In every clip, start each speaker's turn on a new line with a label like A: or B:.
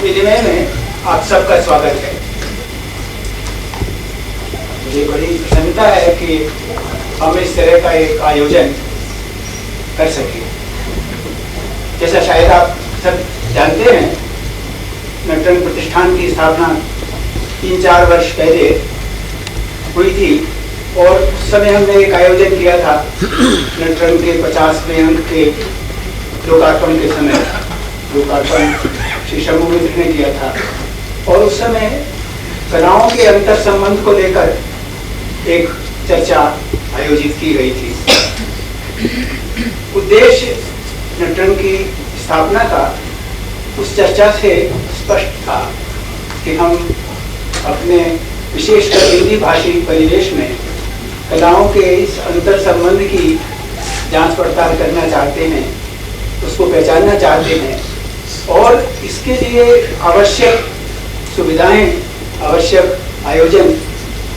A: विनिमय में आप सबका स्वागत है। मुझे बड़ी प्रसन्नता है कि हम इस तरह का एक आयोजन कर सके। जैसा शायद आप सब जानते हैं, नटरंग प्रतिष्ठान की स्थापना 3-4 वर्ष पहले हुई थी और उस समय हमने एक आयोजन किया था नटरंग के 50वें अंक के लोकार्पण के समय। लोकार्पण श्री शंभू मित्र ने किया था और उस समय कलाओं के अंतर संबंध को लेकर एक चर्चा आयोजित की गई थी। उद्देश्य नटरंग की स्थापना का उस चर्चा से स्पष्ट था कि हम अपने विशेषकर हिंदी भाषी परिवेश में कलाओं के इस अंतर संबंध की जांच पड़ताल करना चाहते हैं, उसको पहचानना चाहते हैं और इसके लिए आवश्यक सुविधाएं, आवश्यक आयोजन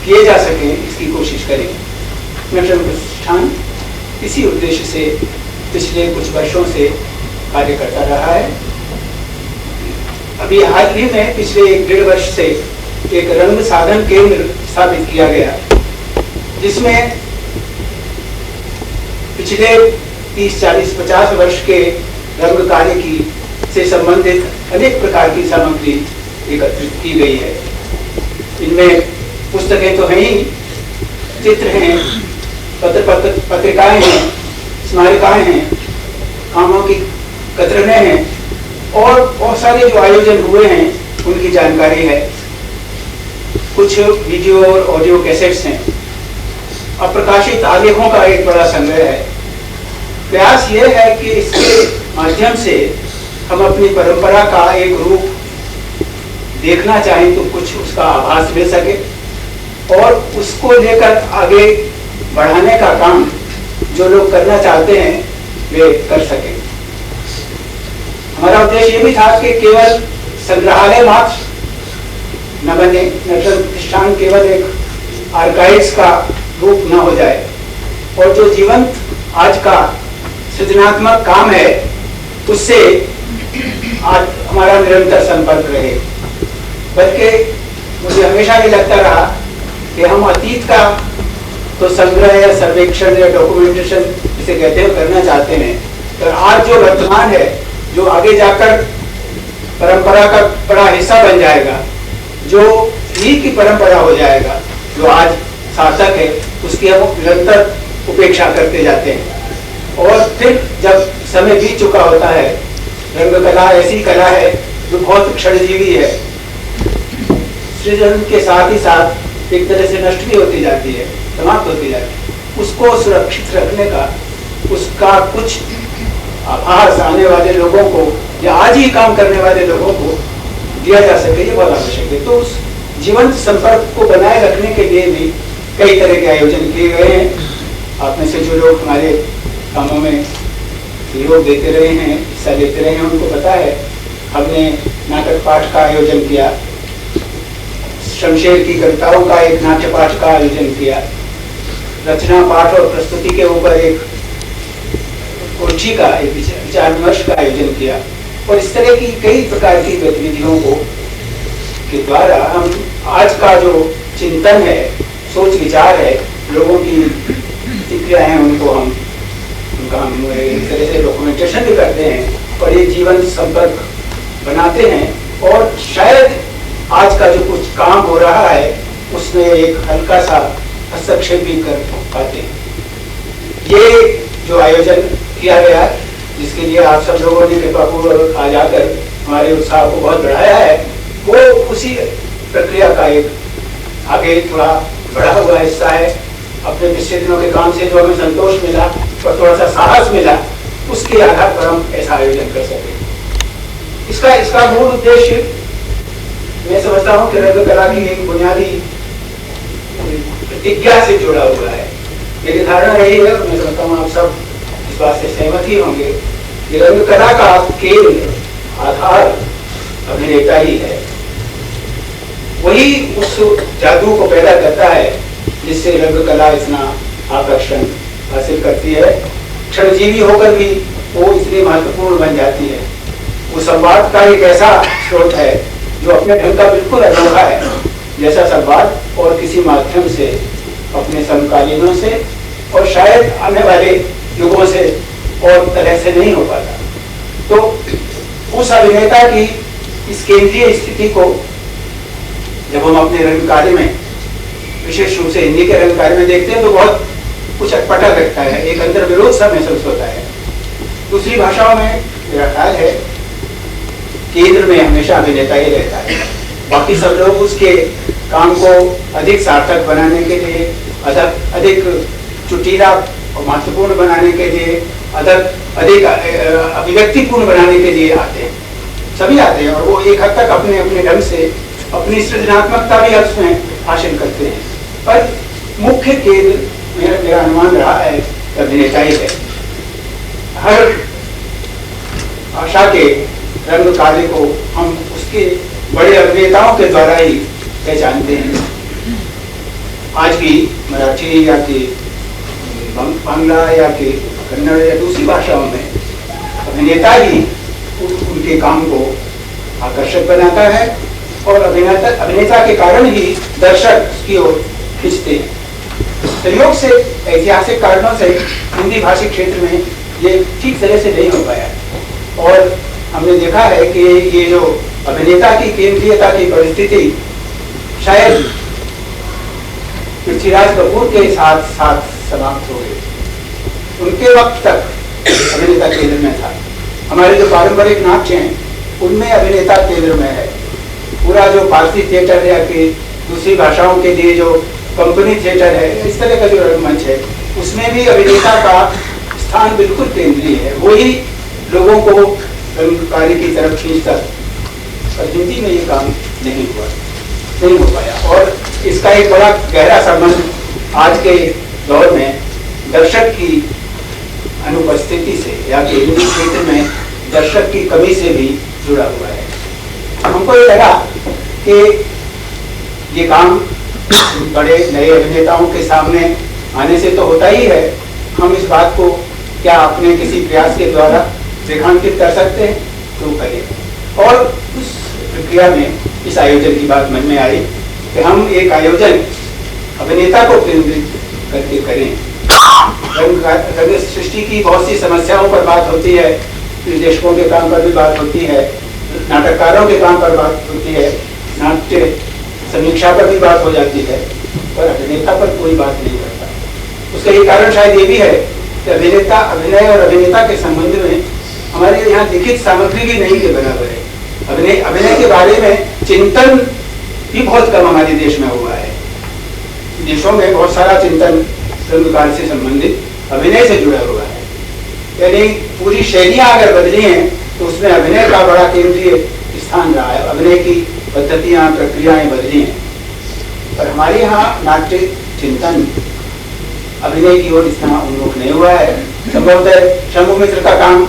A: किए जा सकें, इसकी कोशिश करें। नटरंग प्रतिष्ठान इसी उद्देश्य से पिछले कुछ वर्षों से कार्य करता रहा है। अभी हाल ही में पिछले 1-1.5 वर्ष से एक रंग साधन केंद्र स्थापित किया गया, जिसमें पिछले 30, 40, 50 वर्ष के रंग कार्य की से संबंधित अनेक प्रकार की सामग्री एकत्रित की गई है। इनमें पुस्तकें तो हैं ही, चित्र हैं, पत्रिकाएं हैं, स्मारिकाएं हैं, कामों की कतरनें हैं और बहुत सारे जो आयोजन हुए हैं उनकी जानकारी है। कुछ वीडियो और ऑडियो कैसेट्स हैं। अप्रकाशित आलेखों का एक बड़ा संग्रह है। प्रयास ये है कि इसके माध्यम से हम अपनी परंपरा का एक रूप देखना चाहें तो कुछ उसका आभास मिल सके और उसको लेकर आगे बढ़ाने का काम जो लोग करना चाहते हैं वे कर सके। हमारा उद्देश्य ये भी था कि केवल संग्रहालय मात्र न बने, नटरंग प्रतिष्ठान केवल एक आर्काइव्स का रूप न हो जाए और जो जीवंत आज का सृजनात्मक काम है उससे आज हमारा निरंतर संपर्क रहे। बल्कि मुझे हमेशा ये लगता रहा कि हम अतीत का तो संग्रह या सर्वेक्षण या डॉक्यूमेंटेशन जिसे कहते हैं करना चाहते हैं, तो आज जो वर्तमान है, जो आगे जाकर परंपरा का बड़ा हिस्सा बन जाएगा, जो ही की परंपरा हो जाएगा, जो आज सार्थक है, उसकी हम निरंतर उपेक्षा करते जाते हैं। और फिर जब समय बीत चुका होता है, रंग कला ऐसी कला है जो बहुत क्षणजीवी है, सृजन के साथ ही साथ एक तरह से नष्ट भी होती जाती है, समाप्त होती जाती है। उसको सुरक्षित रखने का, उसका कुछ आभास आने वाले लोगों को या आज ही काम करने वाले लोगों को दिया जा सके, ये बहुत आवश्यक है। तो उस जीवंत संपर्क को बनाए रखने के लिए भी कई तरह के आयोजन किए गए हैं। आप में से जो लोग हमारे कामों में सहयोग देते रहे हैं, हिस्सा लेते रहे हैं, उनको पता है हमने नाटक पाठ का आयोजन किया, शमशेर की कविताओं का एक नाट्य पाठ का आयोजन किया, रचना पाठ और प्रस्तुति के ऊपर एक रुचि का एक विचार विमर्श का आयोजन किया और इस तरह की कई प्रकार की गतिविधियों को के द्वारा हम आज का जो चिंतन है, सोच विचार है, लोगों की प्रतिक्रियाएं हैं, उनको हम एक तरह से डॉक्यूमेंटेशन भी करते हैं और ये जीवन संपर्क बनाते हैं और शायद आज का जो कुछ काम हो रहा है उसमें एक हल्का सा हस्तक्षेप भी कर पाते हैं। ये जो आयोजन किया गया, जिसके लिए आप सब लोगों ने कृपापूर्वक आज आकर हमारे उत्साह को बहुत बढ़ाया है, वो उसी प्रक्रिया का एक आगे थोड़ा बढ़ा हुआ हिस्सा है। अपने पिछले दिनों के काम से जो हमें संतोष मिला और थोड़ा सा साहस मिला, उसके आधार पर हम ऐसा आयोजन कर सके। इसका मूल उद्देश्य मैं समझता हूँ कि रंग कला की एक बुनियादी प्रतिज्ञा से जुड़ा हुआ है। मेरी धारणा रही है और मैं समझता हूँ आप सब इस बात से सहमत ही होंगे कि रंग कला का केंद्र, आधार अभिनेता ही है। वही उस जादू को पैदा करता है जिससे रंग कला इतना आकर्षण हासिल करती है, क्षणजीवी होकर भी वो इतनी महत्वपूर्ण बन जाती है। वो संवाद का एक ऐसा स्रोत है जो अपने ढंग का बिल्कुल अनोखा है, जैसा संवाद और किसी माध्यम से अपने समकालीनों से और शायद आने वाले युगों से और तरह से नहीं हो पाता। तो उस अभिनेता की इस केंद्रीय स्थिति को जब हम अपने रंग कार्य में, विशेष रूप से हिंदी के रंग कार्य में देखते हैं तो बहुत कुछ अटपटा लगता है, एक अंदर विरोध सा महसूस होता है। दूसरी भाषाओं में मेरा ख्याल है केंद्र में हमेशा अभिनेता ही रहता है, बाकी सब लोग उसके काम को अधिक सार्थक बनाने के लिए, अधिक चुटीला और महत्वपूर्ण बनाने के लिए, अधिक अभिव्यक्तिपूर्ण बनाने के लिए आते हैं। सभी आते हैं और वो एक हद तक अपने अपने ढंग से अपनी सृजनात्मकता भी उसमें हासिल करते हैं, पर मुख्य केंद्र मेरा अनुमान रहा है अभिनेता ही है। हर भाषा के रंग कार्य को हम उसके बड़े अभिनेताओं के द्वारा ही पहचानते हैं। आज की मराठी या कि बांग्ला या कि कन्नड़ या दूसरी भाषाओं में अभिनेता ही उनके काम को आकर्षक बनाता है और अभिनेता के कारण ही दर्शक उसकी ओर खींचते हैं। संयोग से ऐतिहासिक कारणों से हिंदी भाषी क्षेत्र में ये ठीक तरह से नहीं हो पाया और हमने देखा है कि ये जो अभिनेता की केंद्रीयता की परिस्थिति शायद पृथ्वीराज कपूर के साथ समाप्त हो गई। उनके वक्त तक अभिनेता केंद्र में था। हमारे जो पारंपरिक नाट्य हैं उनमें अभिनेता केंद्र में है। पूरा जो फारसी थिएटर या कि दूसरी भाषाओं के लिए जो कंपनी थिएटर है, इस तरह का जो रंगमंच है, उसमें भी अभिनेता का स्थान बिल्कुल केंद्रीय है। वही लोगों को रंगकारी की तरफ खींचता, पर हिंदी में ये काम नहीं हो पाया और इसका एक बड़ा गहरा संबंध आज के दौर में दर्शक की अनुपस्थिति से या कि हिंदी क्षेत्र में दर्शक की कमी से भी जुड़ा हुआ है। हमको ये लगा कि ये काम बड़े नए अभिनेताओं के सामने आने से तो होता ही है, हम इस बात को क्या अपने किसी प्रयास के द्वारा रेखांकित कर सकते हैं तो करिए। और उस प्रक्रिया में इस आयोजन की बात मन में आई कि हम एक आयोजन अभिनेता को केंद्रित करके करें। रंग सृष्टि की बहुत सी समस्याओं पर बात होती है, निर्देशकों के काम पर भी बात होती है, नाटककारों के काम पर बात होती है, नाट्य समीक्षा पर भी बात हो जाती है, पर अभिनेता पर कोई बात नहीं करता। उसका एक कारण शायद ये भी है कि अभिनेता, अभिनय और अभिनेता के संबंध में हमारे यहाँ लिखित सामग्री भी नहीं के बराबर है। अभिनय के बारे में चिंतन भी बहुत कम हमारे देश में हुआ है। देशों में बहुत सारा चिंतन रंगकार से संबंधित अभिनय से जुड़ा हुआ है, यानी पूरी शैलियां अगर बदली हैं तो उसमें अभिनय का बड़ा केंद्रीय स्थान रहा है। अभिनय की पद्धतियां, प्रक्रियाएं बदली हैं, पर हमारे यहाँ नाट्य चिंतन अभिनय की ओर इतना उन्मुख नहीं हुआ है। संभवतः शंभु मित्र का काम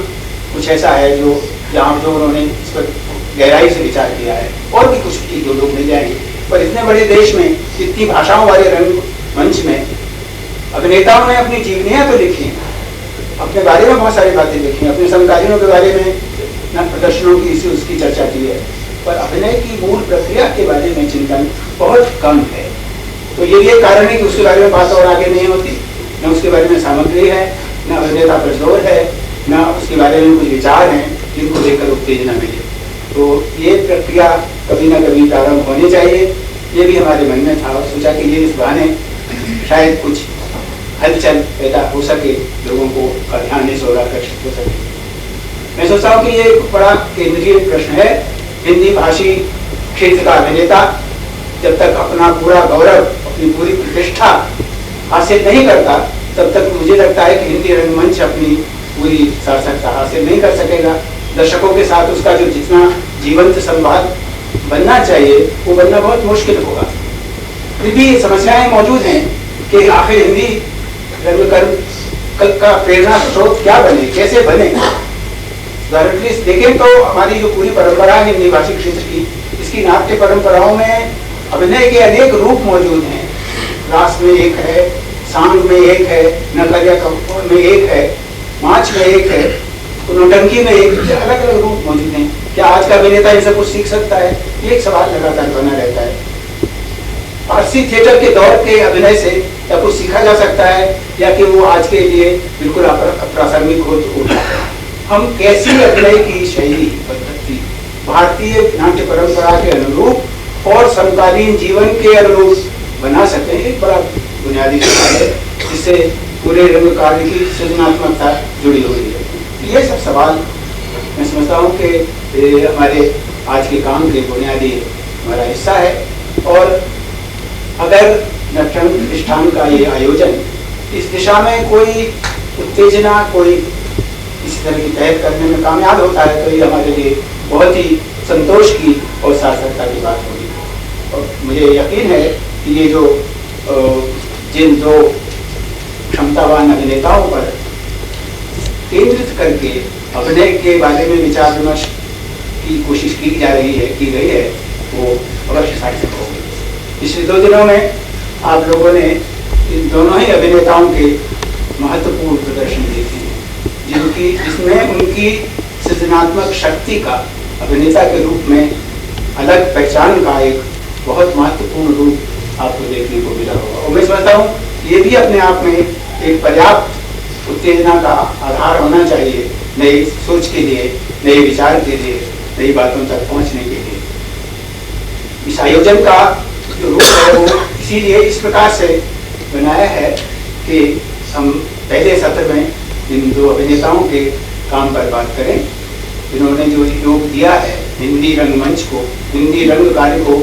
A: कुछ ऐसा है जो जहाँ जो उन्होंने इस पर गहराई से विचार किया है, और भी कुछ जो लोग मिल जाएंगे, पर इतने बड़े देश में इतनी भाषाओं वाले रंग मंच में अभिनेताओं ने अपनी जीवनियां तो लिखी, अपने बारे में बहुत सारी बातें लिखी, अपने समकालीनों के बारे में प्रदर्शनों की उसकी चर्चा की है, पर अभिनय की मूल प्रक्रिया के बारे में चिंतन बहुत कम है। तो ये कारण है कि उसके बारे में बात और आगे नहीं होती, न उसके बारे में सामग्री है, न अभिनेता पर जोर है, न उसके बारे में कुछ विचार हैं जिनको लेकर उत्तेजना मिले। तो ये प्रक्रिया कभी ना कभी प्रारंभ होनी चाहिए, ये भी हमारे मन में था और सोचा कि ये इस बहाने शायद कुछ हलचल पैदा हो सके, लोगों को का ध्यान इस ओर आकर्षित हो सके। मैं सोचता हूँ कि ये एक बड़ा केंद्रीय प्रश्न है। हिंदी भाषी क्षेत्र का अभिनेता जब तक अपना पूरा गौरव, अपनी पूरी प्रतिष्ठा हासिल नहीं करता, तब तक मुझे लगता है कि हिंदी रंगमंच अपनी पूरी सार्थकता हासिल नहीं कर सकेगा। दर्शकों के साथ उसका जो जितना जीवंत संवाद बनना चाहिए वो बनना बहुत मुश्किल होगा। फिर भी समस्याएं मौजूद हैं कि आखिर हिंदी रंगकर्म का प्रेरणा स्रोत क्या बने, कैसे बने। देखें तो हमारी जो पूरी परंपरा है हिंदी भाषी क्षेत्र की, इसकी नाट्य परंपराओं में अभिनय के अनेक रूप मौजूद हैं। रास में एक है, सांग में एक है, नकलिया में एक है, माच में एक है, नौटंकी में एक अलग अलग रूप मौजूद हैं। क्या आज का अभिनेता इनसे कुछ सीख सकता है? ये एक सवाल लगातार बना रहता है। फारसी थिएटर के दौर के अभिनय से या कुछ सीखा जा सकता है, या कि वो आज के लिए बिल्कुल अप्रासंगिक हो उठा है? हम कैसी अभिनय की शैली पद्धति भारतीय नाट्य परंपरा के अनुरूप और समकालीन जीवन के अनुरूप बना सकते हैं, एक बड़ा बुनियादी सवाल है जिससे पूरे रंग कार्य की सृजनात्मकता जुड़ी हुई है। ये सब सवाल मैं समझता हूँ कि हमारे आज के काम के बुनियादी हमारा हिस्सा है। और अगर नटरंग प्रतिष्ठान का ये आयोजन इस दिशा में कोई उत्तेजना, कोई इसी तरह की पहल करने में कामयाब होता है, तो ये हमारे लिए बहुत ही संतोष की और सार्थकता की बात होगी। और मुझे यकीन है कि ये जो जिन दो क्षमतावान अभिनेताओं पर केंद्रित करके अभिनय के बारे में विचार विमर्श की कोशिश की गई है, वो अवश्य सार्थक होगी। पिछले 2 दिनों में आप लोगों ने इन दोनों ही अभिनेताओं के महत्वपूर्ण प्रदर्शन देखे हैं, जिसमें उनकी सृजनात्मक शक्ति का अभिनेता के रूप में अलग पहचान का एक बहुत महत्वपूर्ण रूप आपको देखने को मिला होगा। और मैं समझता हूँ ये भी अपने आप में एक पर्याप्त उत्तेजना का आधार होना चाहिए नई सोच के लिए, नए विचार के लिए, नई बातों तक पहुँचने के लिए। इस आयोजन का जो रूप है वो इसीलिए इस प्रकार से बनाया है कि हम पहले सत्र में इन दो अभिनेताओं के काम पर बात करें, जिन्होंने जो योग दिया है हिंदी रंगमंच को, हिंदी रंग कार्य को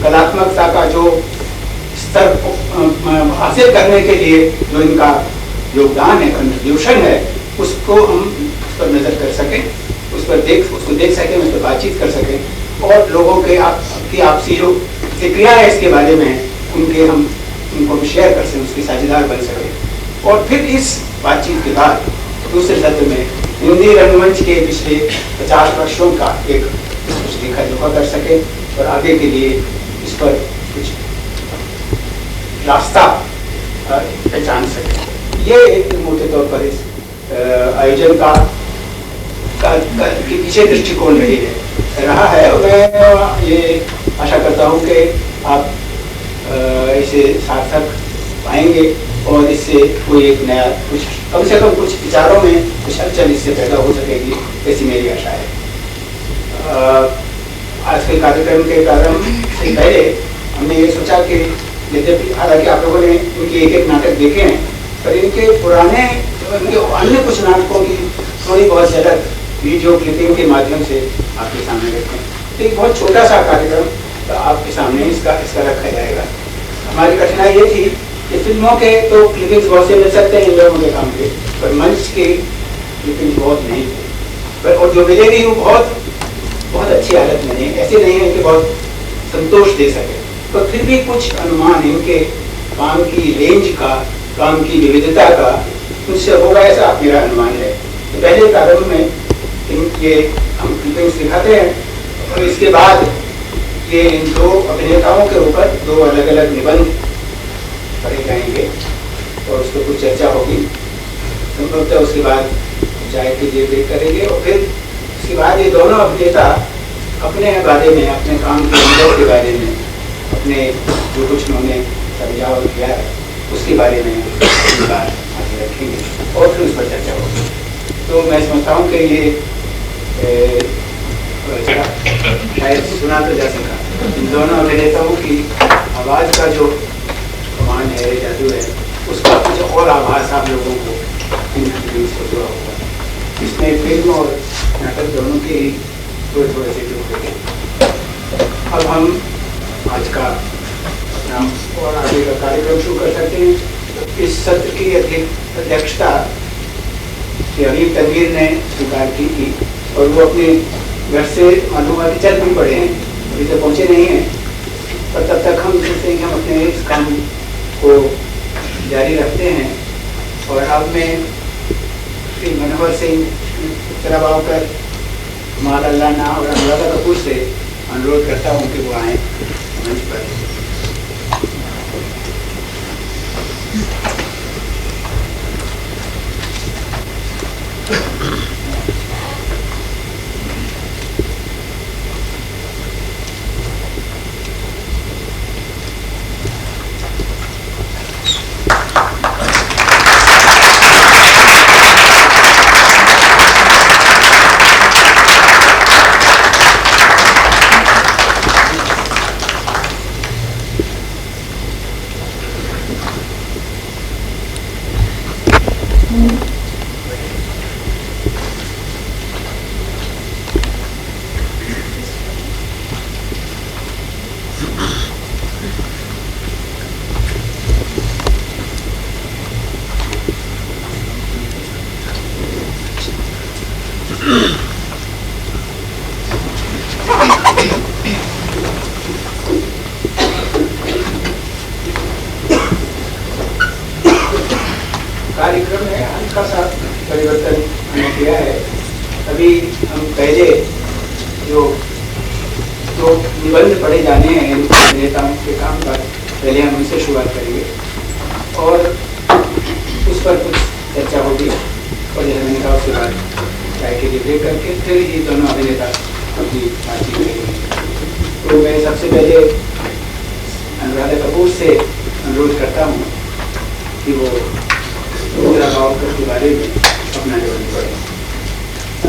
A: कलात्मकता का जो स्तर हासिल करने के लिए जो इनका योगदान है, कंट्रीब्यूशन है, उसको हम उस पर नजर कर सकें, उसको देख सकें, उस पर बातचीत कर सकें और लोगों के आपसी जो प्रतिक्रिया है इसके बारे में उनको भी शेयर कर सकें, उसके साझेदार बन सकें। और फिर इस बातचीत के बाद दूसरे सत्र में हिंदी रंगमंच के पिछले 50 वर्षों का एक देखा जोखा कर सके और आगे के लिए इस पर कुछ रास्ता पहचान सके। ये एक मोटे तौर पर इस आयोजन का पीछे दृष्टिकोण रहा है। और मैं ये आशा करता हूँ कि आप इसे सार्थक पाएंगे और इससे कोई एक नया कुछ कम से कम कुछ विचारों में कुछ हलचल इससे पैदा हो सकेगी, ऐसी मेरी आशा है। आज के कार्यक्रम के प्रारंभ से पहले हमने ये सोचा कि यद्यपि हालांकि आप लोगों ने इनके एक नाटक देखे हैं, पर इनके अन्य कुछ नाटकों की थोड़ी बहुत झलक वीडियो क्लिपिंग के माध्यम से आपके सामने रखें। एक बहुत छोटा सा कार्यक्रम आपके सामने इसका रखा जाएगा। हमारी कठिनाई ये थी कि फिल्मों के तो क्लिपिंग्स बहुत से मिल सकते हैं इन लोगों के काम के, पर मंच के क्लिपिंग्स बहुत नहीं थे। और जो मिले भी वो बहुत अच्छी हालत में नहीं, ऐसे नहीं है कि बहुत संतोष दे सके, तो फिर भी कुछ अनुमान इनके काम की रेंज का, काम की विविधता का मुझसे होगा, ऐसा मेरा अनुमान है। तो पहले प्रारंभ में ये हम क्लिपिंग्स दिखाते हैं और इसके बाद ये इन दो अभिनेताओं के ऊपर 2 अलग अलग निबंध पढ़े जाएंगे और उस पर कुछ चर्चा होगी। संभवतः उसके बाद चाय के लिए ब्रेक करेंगे और फिर उसके बाद ये दोनों अभिनेता अपने बारे में, अपने काम के अनुभव के बारे में, अपने जो कुछ उन्होंने समझा और किया है उसके बारे में बात आगे रखेंगे और फिर उस पर चर्चा होगी। तो मैं समझता हूँ कि ये शायद सुना तो जा सका, इन दोनों अभिनेताओं की आवाज़ का जो कमान है, जादू है, उसका कुछ और आभास आप लोगों को इन वीडियोज़ को हुआ होगा। इसमें फिल्म और नाटक दोनों के ही थोड़े से टुकड़े। अब हम आज का अपना और आगे का कार्यक्रम शुरू कर सकते हैं। इस सत्र की अध्यक्षता श्री अमीर तनवीर ने स्वीकार की थी और वो अपने घर से मालूम हुआ कि चल भी पड़े हैं, अभी तक पहुँचे नहीं हैं, पर तब तक हम सोचते हैं कि हम अपने इस काम को जारी रखते हैं। और अब मैं श्री जनवर से चराबाव कर माल अल्लाना और अनुराधा कपूर से अनुरोध करता हूँ कि वो आएँ मंच पर। परिवर्तन हमने किया है। अभी हम पहले जो निबंध पढ़े जाने हैं अभिनेताओं के काम पर, पहले हम उनसे शुरुआत करेंगे और उस पर कुछ चर्चा होगी और ये अभिनेताओं से बात चाय के लिए ब्रेक करके फिर ये दोनों अभिनेता अपनी बातचीत करेंगे। तो मैं सबसे पहले अनुराधा कपूर से अनुरोध करता हूँ कि वो इंदिरा गांवकर के बारे में अपना निबंध पढ़े।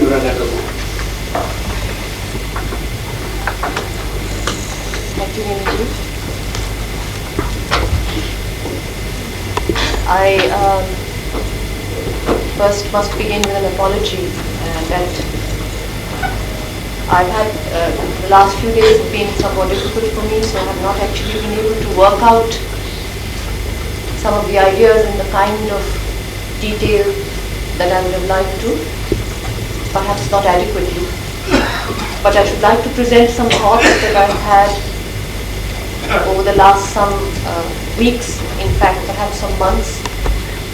A: Anuradha Kapoor.
B: Thank you, Neeraj. I first must begin with an apology that I've had the last few days have been somewhat difficult for me, so I have not actually been able to work out some of the ideas in the kind of detail that I would have liked to, perhaps not adequately. But I should like to present some thoughts that I've had over the last some weeks, in fact perhaps some months,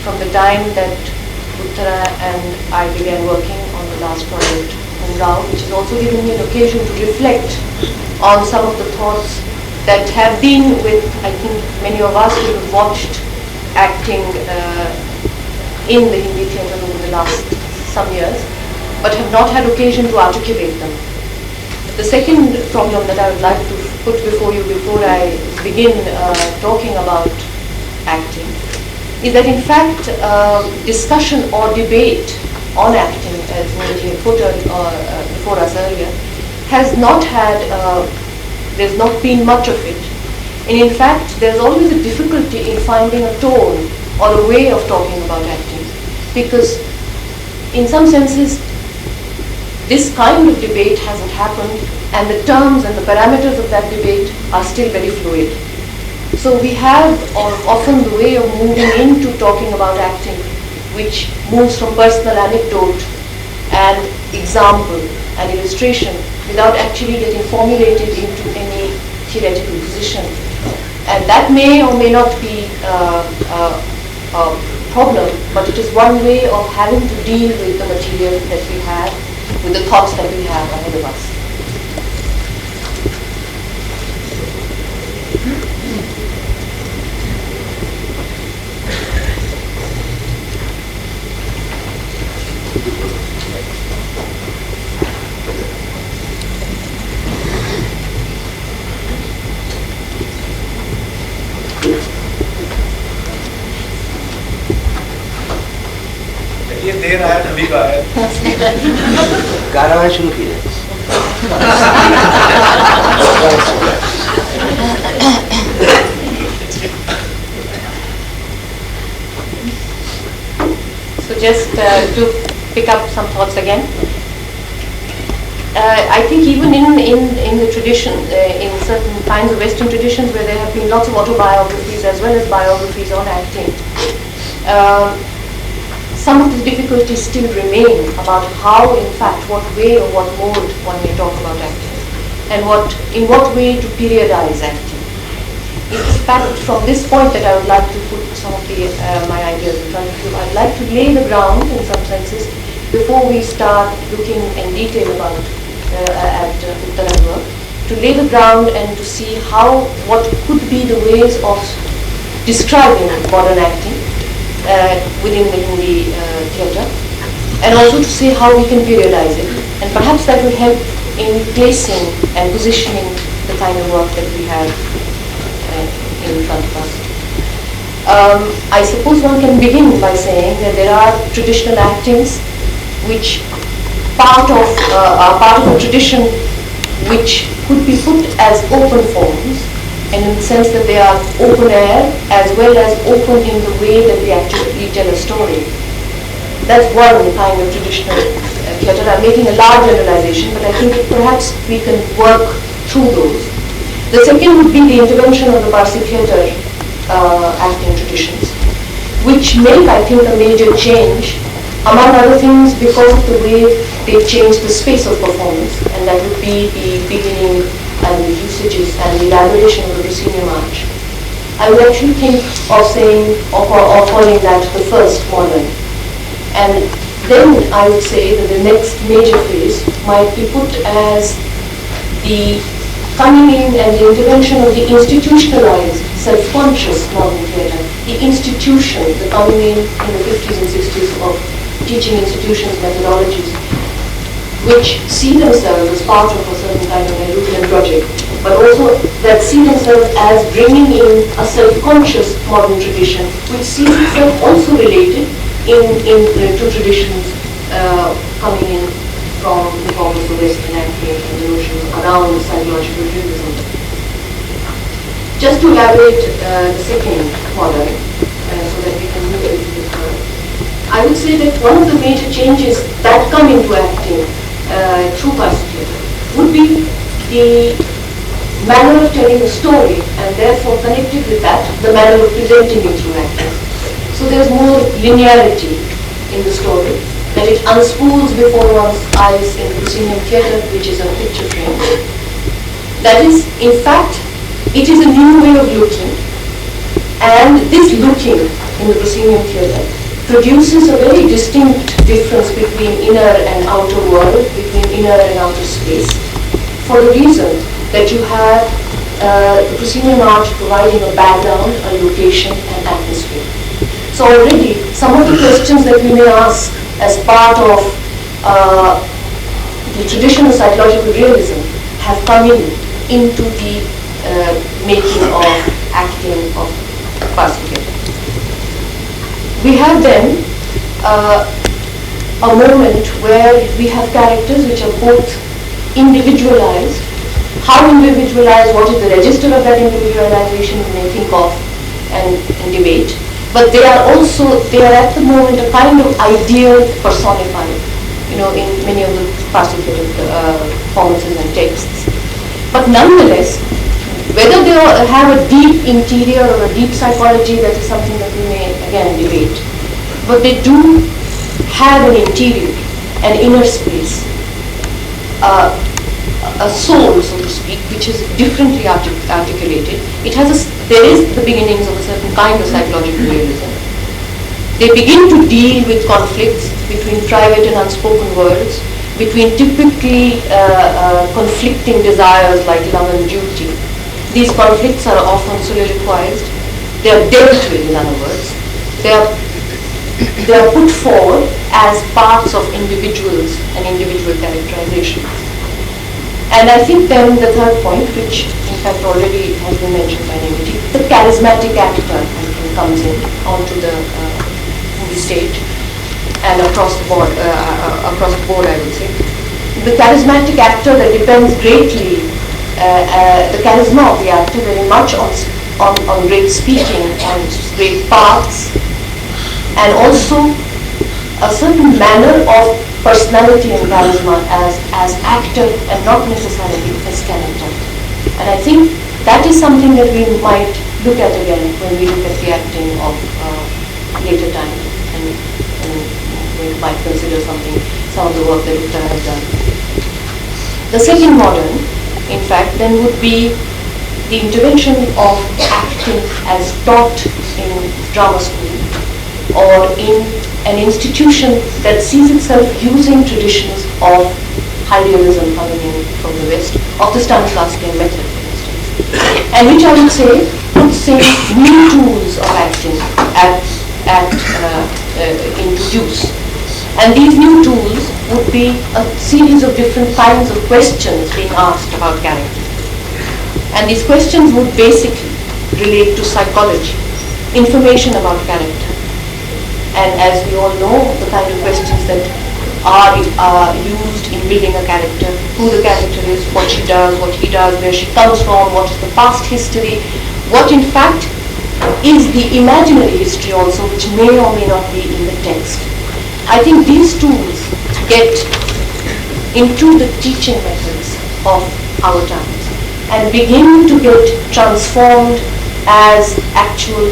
B: from the time that Uttara and I began working on the last project on Rao, which has also given me an occasion to reflect on some of the thoughts that have been with, I think, many of us who have watched acting in the Hindi theatre over the last some years, but have not had occasion to articulate them. The second problem that I would like to put before you before I begin talking about acting is that in fact discussion or debate on acting, as Neeraj had put before us earlier, has not had, there's not been much of it. And in fact there's always a difficulty in finding a tone or a way of talking about acting, because in some senses this kind of debate hasn't happened, and the terms and the parameters of that debate are still very fluid. So we have often the way of moving into talking about acting, which moves from personal anecdote and example and illustration without actually getting formulated into any theoretical position. And that may or may not be a problem, but it is one way of having to deal with the material that we have, with the thoughts that we have ahead of us.
C: ये दे रहा है तभी का है
D: कार्रवाई शुरू की है।
B: So just to pick up some thoughts again, I think even in the tradition, in certain kinds of Western traditions where there have been lots of autobiographies as well as biographies on acting, some of the difficulties still remain about how, in fact, what way or what mode one may talk about acting, and in what way to periodize acting. In fact, from this point that I would like to put some of my ideas in front of you, I'd like to lay the ground, in some senses, before we start looking in detail about at Uttaran's work, to lay the ground and to see what could be the ways of describing modern acting within the Hindi theatre, and also to see how we can periodize it. And perhaps that will help in placing and positioning the kind of work that we have in front of us. I suppose one can begin by saying that there are traditional actings which are part of a tradition which could be put as open forms, and in the sense that they are open air as well as open in the way that they actually tell a story. That's one kind of traditional theatre. I'm making a large generalization, but I think perhaps we can work through those. The second would be the intervention of the Parsi theatre acting traditions, which make, I think, a major change, among other things because of the way they change the space of performance, and that would be the beginning and the usages and the elaboration of the proscenium arch. I would actually think of saying, or calling that the first modern. And Then I would say that the next major phase might be put as the coming in and the intervention of the institutionalized, self-conscious modern theatre. The institution, the coming in the 50s and 60s of teaching institutions, methodologies, which see themselves as part of a certain kind of Nehruvian project, but also that see themselves as bringing in a self-conscious modern tradition, which sees itself also related in the two traditions coming in from the form of the Western anchoring and the notions around psychological realism. Just to elaborate the second model, so that we can move a little bit further, I would say that one of the major changes that come into acting through theatre would be the manner of telling a story, and therefore connected with that, the manner of presenting it through acting. So there's more linearity in the story, that it unspools before one's eyes in the proscenium theatre, which is a picture frame. That is, in fact, it is a new way of looking, and this looking in the proscenium theatre produces a very distinct difference between inner and outer world, between inner and outer space, for the reason that you have the proscenium art providing a background, a location, and atmosphere. So already, some of the questions that we may ask as part of the traditional psychological realism have come into the making of acting of Pratishthan. We have then a moment where we have characters which are both individualized. How individualized, what is the register of that individualization, we may think of and debate. But they are at the moment a kind of ideal personified, in many of the Pratishthan performances and texts. But nonetheless, whether they have a deep interior or a deep psychology, that is something that we may again debate. But they do have an interior, an inner space, a soul, so to speak, which is differently articulated. There is the beginnings of a certain kind of psychological realism. They begin to deal with conflicts between private and unspoken words, between typically conflicting desires like love and duty. These conflicts are often soliloquized. They are dealt with, in other words. They are put forward as parts of individuals and individual characterization. And I think then the third point, which in fact already has been mentioned by Nimiti, the charismatic actor comes in onto the stage and across the board, I would say. The charismatic actor that depends greatly, the charisma of the actor very much on great speaking, on great parts, and also a certain manner of personality and charisma as actor and not necessarily as character. And I think that is something that we might look at again when we look at the acting of later times, and we might consider some of the work that Uttara has done. The second modern, in fact, then would be the intervention of acting as taught in drama school or in an institution that sees itself using traditions of high realism coming in from the West, of the Stanislavskian method, for instance, and which I would say puts in new tools of acting into use. And these new tools would be a series of different kinds of questions being asked about character. And these questions would basically relate to psychology, information about character. And as we all know, the kind of questions that are used in building a character, who the character is, what she does, what he does, where she comes from, what is the past history, what in fact is the imaginary history also, which may or may not be in the text. I think these tools get into the teaching methods of our times and begin to get transformed as actual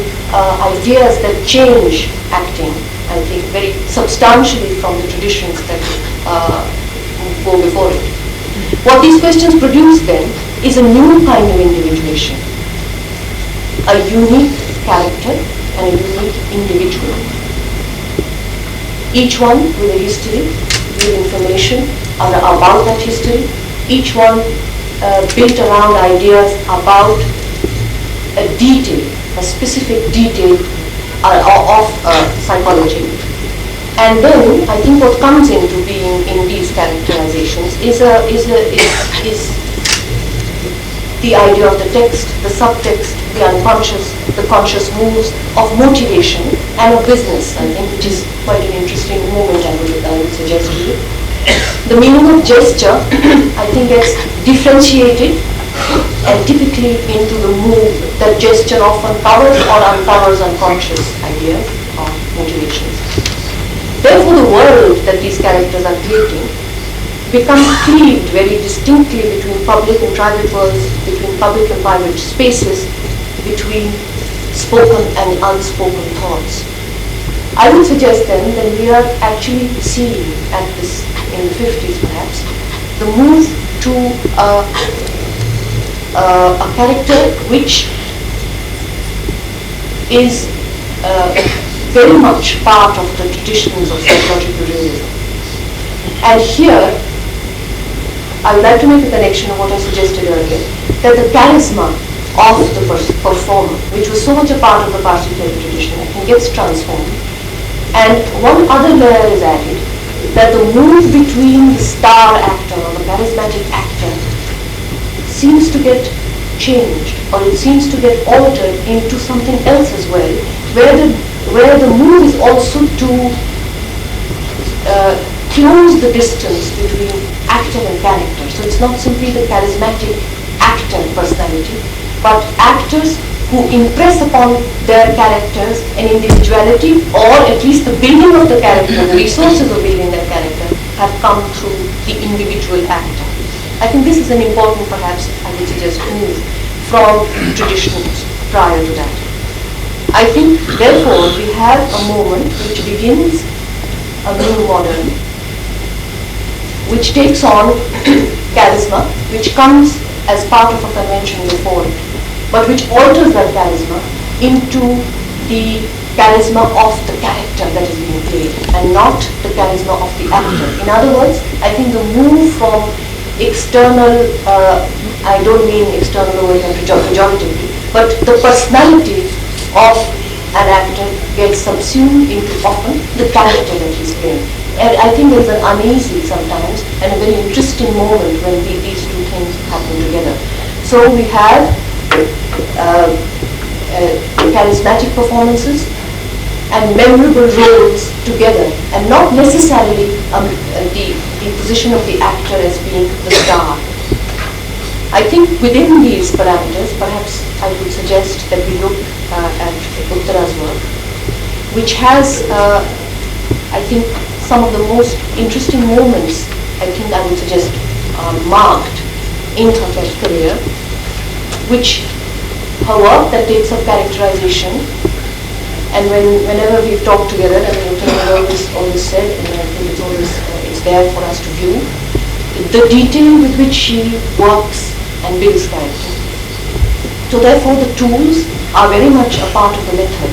B: ideas that change acting, I think, very substantially from the traditions that go before it. What these questions produce then is a new kind of individuation, a unique character and a unique individual. each one with a history, with information about that history, each one built around ideas about a detail, a specific detail of psychology. And then I think what comes into being in these characterizations is the idea of the text, the subtext, the unconscious, the conscious moves of motivation and of business, I think, which is quite an interesting moment I would suggest to you. The meaning of gesture, I think, gets differentiated and typically into the move that gesture often covers or uncovers unconscious ideas or motivations. Therefore, the world that these characters are creating becomes cleaved very distinctly between public and private worlds, between public and private spaces, between spoken and unspoken thoughts. I would suggest then that we are actually seeing at this, in the 50s perhaps, the move to a character which is very much part of the traditions of psychological realism. And here, I would like to make a connection of what I suggested earlier, that the charisma of the performer, which was so much a part of the Parsi theatre tradition, I think gets transformed. And one other layer is added, that the move between the star actor or the charismatic actor seems to get changed, or it seems to get altered into something else as well, where the move is also to close the distance between actor and character. So it's not simply the charismatic actor personality, but actors who impress upon their characters an individuality, or at least the building of the character, the resources of building that character have come through the individual actor. I think this is an important, perhaps, I would suggest, move from traditions prior to that. I think, therefore, we have a moment which begins a new modern, which takes on charisma, which comes as part of a convention before it, but which alters that charisma into the charisma of the character that is being played, and not the charisma of the actor. In other words, I think the move from external, I don't mean external pejoratively, but the personality of an actor gets subsumed into often the character that he's playing. And I think there's an uneasy sometimes and a very interesting moment when these two things happen together. So we have charismatic performances and memorable roles together, and not necessarily the position of the actor as being the star. I think within these parameters, perhaps I would suggest that we look at Uttara's work, which has, I think, some of the most interesting moments, I think I would suggest, marked in her career, which her work that takes up characterization, and whenever we've talked together, I mean, Uttara has always said, and I think it's always it's there for us to view, the detail with which she works and builds character. So therefore the tools are very much a part of the method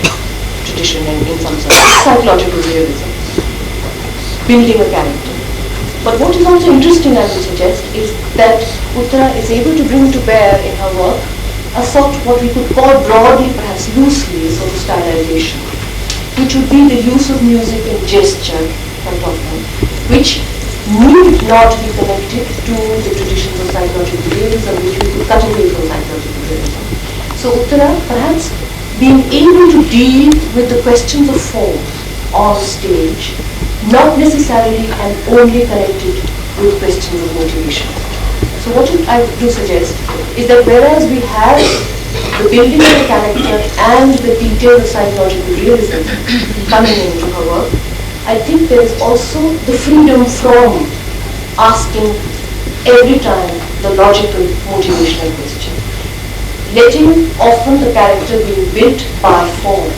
B: tradition in some sense, psychological realism, building a character. But what is also interesting, I would suggest, is that Uttara is able to bring to bear in her work a sort of what we could call broadly, perhaps loosely, a sort of stylization, which would be the use of music and gesture quite often, which need not be connected to the traditions of psychological realism, which we could cut away from psychological realism. So Uttara, perhaps being able to deal with the questions of form on stage, not necessarily and only connected with questions of motivation. So what I do suggest is that whereas we have the building of the character and the detail of psychological realism coming into her work, I think there is also the freedom from asking every time the logical motivational question, letting often the character being built by form.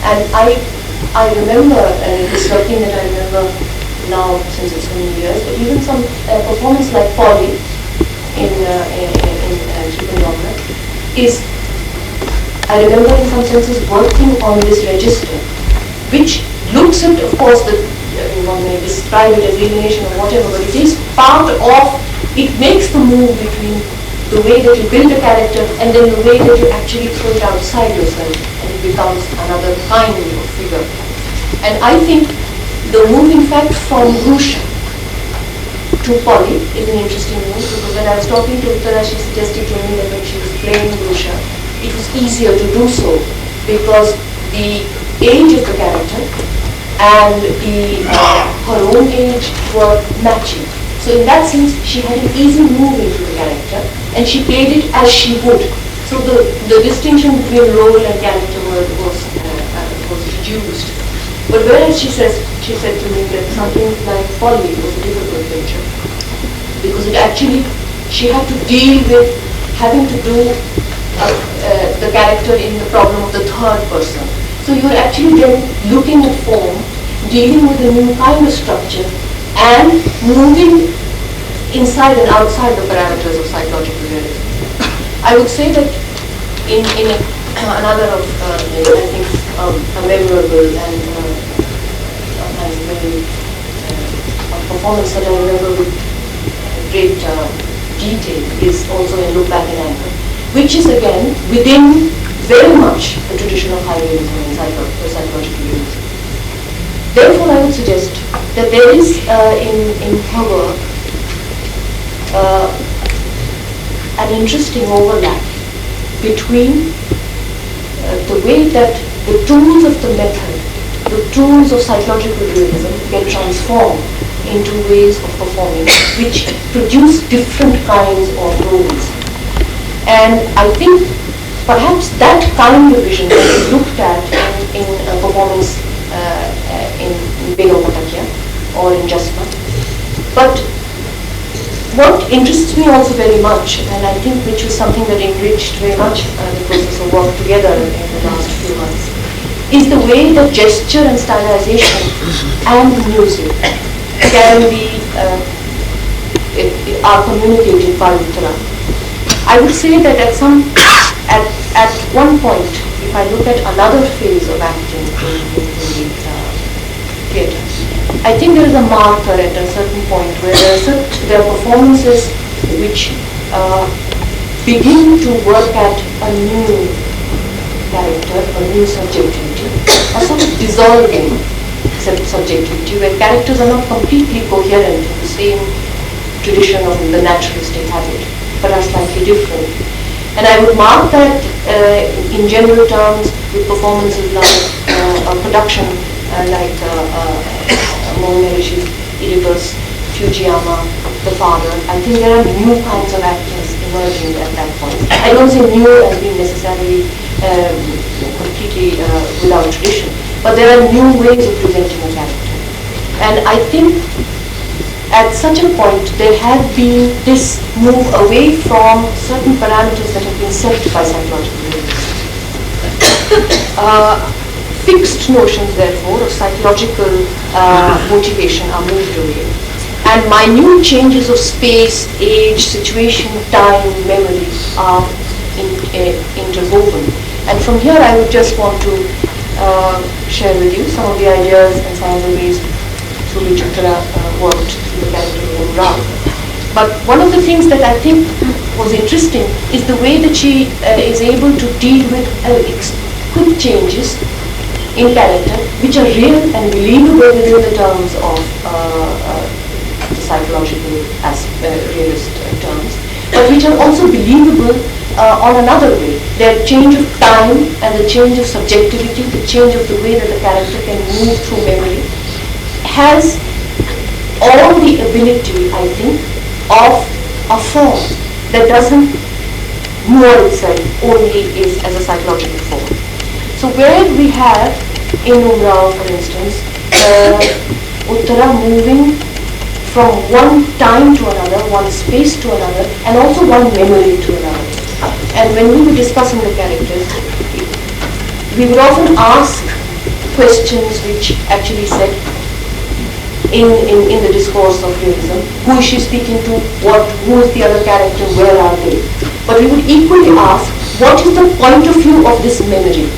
B: And I remember, and it is something that I remember now since it's so many years, but even some performance like Polly in Triple is, I remember in some senses working on this register, which looks at, of course, the one may describe it as alienation or whatever, but it is part of, it makes the move between the way that you build a character and then the way that you actually throw it outside yourself and it becomes another kind of figure. And I think the move, in fact, from Grusha to Polly is an interesting move, because when I was talking to Uttara, she suggested to me that when she was playing Grusha, it was easier to do so because the age of the character and her own age were matching. So in that sense, she had an easy move into the character, and she played it as she would. So the distinction between role and character was reduced. But whereas she said to me that something like Polly was a difficult picture, because it actually, she had to deal with having to do the character in the problem of the third person. So you're actually then looking at form, dealing with a new kind of structure, and moving inside and outside the parameters of psychological realism. I would say that in another of, I think, a memorable and very a performance that I remember with great detail is also in Look Back in Anger, which is again within very much the tradition of high realism and psychological realism. Therefore, I would suggest that there is in her work an interesting overlap between the way that the tools of the method, the tools of psychological realism get transformed into ways of performing which produce different kinds of roles. And I think perhaps that kind of vision that is looked at in a performance in Begum Patakia or in Jasma. But what interests me also very much, and I think which was something that enriched very much the process of work together in the last few months, is the way that gesture and stylization and music can be are communicated by Uttara. I would say that at one point, if I look at another phase of acting in the theatre, I think there is a marker at a certain point where there are performances which begin to work at a new character, a new subjectivity, a sort of dissolving subjectivity where characters are not completely coherent in the same tradition of the naturalistic habit, but are slightly different. And I would mark that in general terms with performances like a production like Mohammed Oedipus, Fujiyama, The Father. I think there are new kinds of actors emerging at that point. I don't say new as being necessarily completely without tradition, but there are new ways of presenting a character. And I think at such a point there has been this move away from certain parameters that have been set by psychological realism. Fixed notions, therefore, of psychological motivation are moved away. And minute changes of space, age, situation, time, memory are interwoven. And from here I would just want to share with you some of the ideas and some of the ways through which Uttara worked through the character of Ram. But one of the things that I think was interesting is the way that she is able to deal with quick changes in character which are real and believable within the terms of the psychological realist terms, but which are also believable on another way. The change of time and the change of subjectivity, the change of the way that the character can move through memory, has all the ability, I think, of a form that doesn't moor itself only is as a psychological form. So where we have in Umrao, for instance, Uttara moving from one time to another, one space to another, and also one memory to another. And when we were discussing the characters, we would often ask questions which actually said, in the discourse of realism, who is she speaking to, who is the other character, where are they? But we would equally ask, what is the point of view of this memory?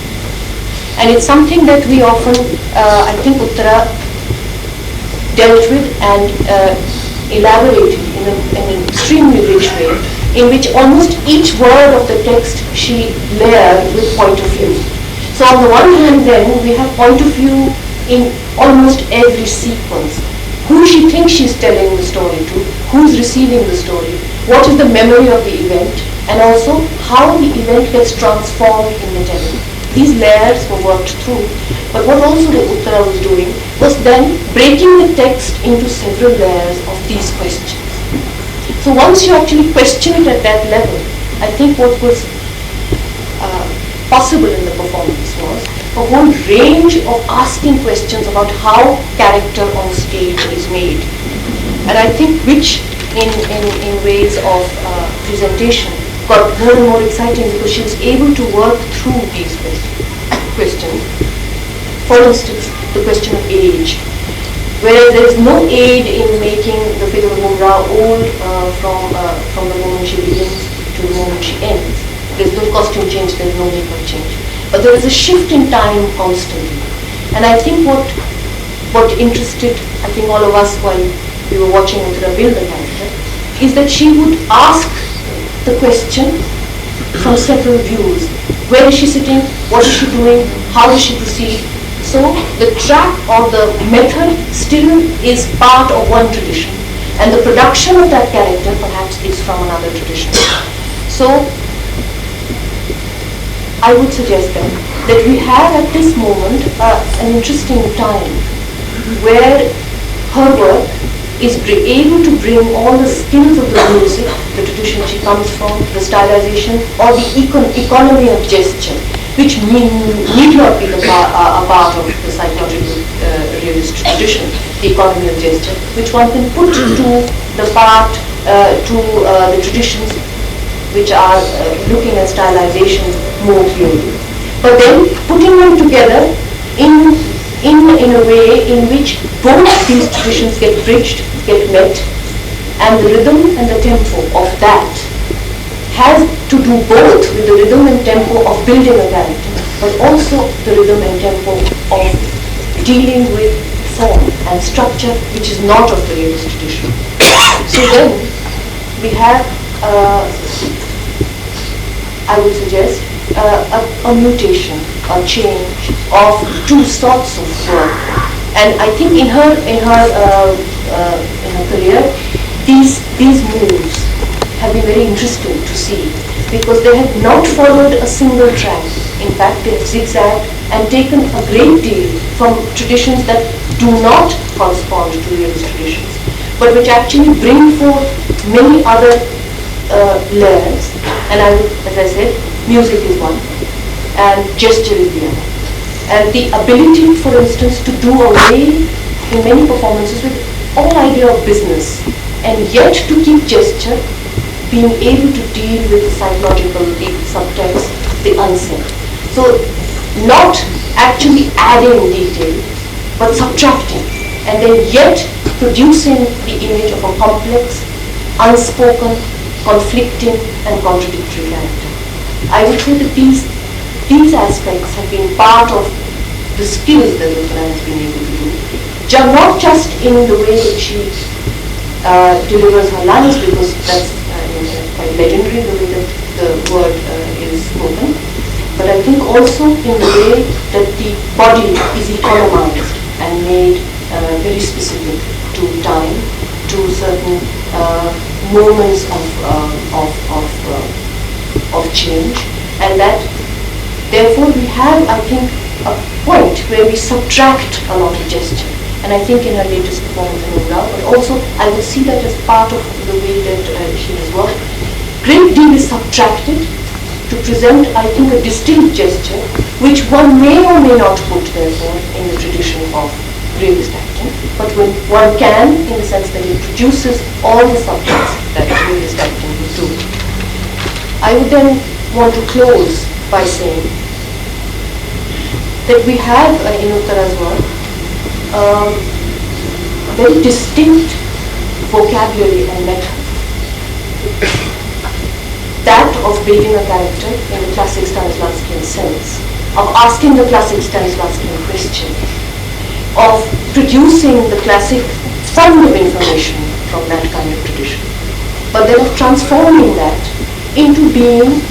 B: And it's something that we often, I think Uttara dealt with and elaborated in an extremely rich way, in which almost each word of the text she layered with point of view. So on the one hand then, we have point of view in almost every sequence. Who she thinks she's telling the story to, who's receiving the story, what is the memory of the event, and also how the event gets transformed in the telling. These layers were worked through, but what also the Uttara was doing was then breaking the text into several layers of these questions. So once you actually question it at that level, I think what was possible in the performance was a whole range of asking questions about how character on stage is made. And I think which in ways of presentation got more and more exciting because she was able to work through these questions. For instance, the question of age, whereas there is no aid in making the figure of Mumra old from the moment she begins to the moment she ends. There's no costume change, there's no makeup change. But there is a shift in time constantly. And I think what interested, I think all of us while we were watching Uttara build the character, is that she would ask the question from several views. Where is she sitting? What is she doing? How does she proceed? So the track or the method still is part of one tradition, and the production of that character perhaps is from another tradition. So I would suggest then that we have at this moment an interesting time where her work is able to bring all the skills of the music, the tradition she comes from, the stylization, or the economy of gesture, which need not be a part of the psychological realist tradition, the economy of gesture, which one can put to the part, the traditions which are looking at stylization more clearly. But then putting them together in a way in which both these traditions get bridged, get met, and the rhythm and the tempo of that has to do both with the rhythm and tempo of building a character, but also the rhythm and tempo of dealing with form and structure, which is not of the realist tradition. So then we have, I would suggest, a mutation, a change of two sorts of work. And I think in her career, these moves have been very interesting to see because they have not followed a single track. In fact, they have zigzagged and taken a great deal from traditions that do not correspond to realist traditions, but which actually bring forth many other layers. And as I said, music is one, and gesture is the other. And the ability, for instance, to do away in many performances with all idea of business, and yet to keep gesture, being able to deal with the psychological, the subtext, the unsaid. So not actually adding detail, but subtracting, and then yet producing the image of a complex, unspoken, conflicting and contradictory character. I would say that these aspects have been part of the skills that Uttara has been able to do. Not just in the way that she delivers her lines, because that's quite legendary, the way that the word is spoken, but I think also in the way that the body is economized and made very specific to time, to certain moments of change, and that therefore we have, I think, a point where we subtract a lot of gesture. And I think in her latest performance in Ura, but also I would see that as part of the way that she has worked. Great deal is subtracted to present, I think, a distinct gesture, which one may or may not put, therefore, in the tradition of realist acting, but when one can, in the sense that it produces all the subjects that realist acting would do. I would then want to close by saying that we have in Uttara's work a very distinct vocabulary and method. That of building a character in the classic Stanislavskian sense, of asking the classic Stanislavskian question, of producing the classic fund of information from that kind of tradition, but then of transforming that into being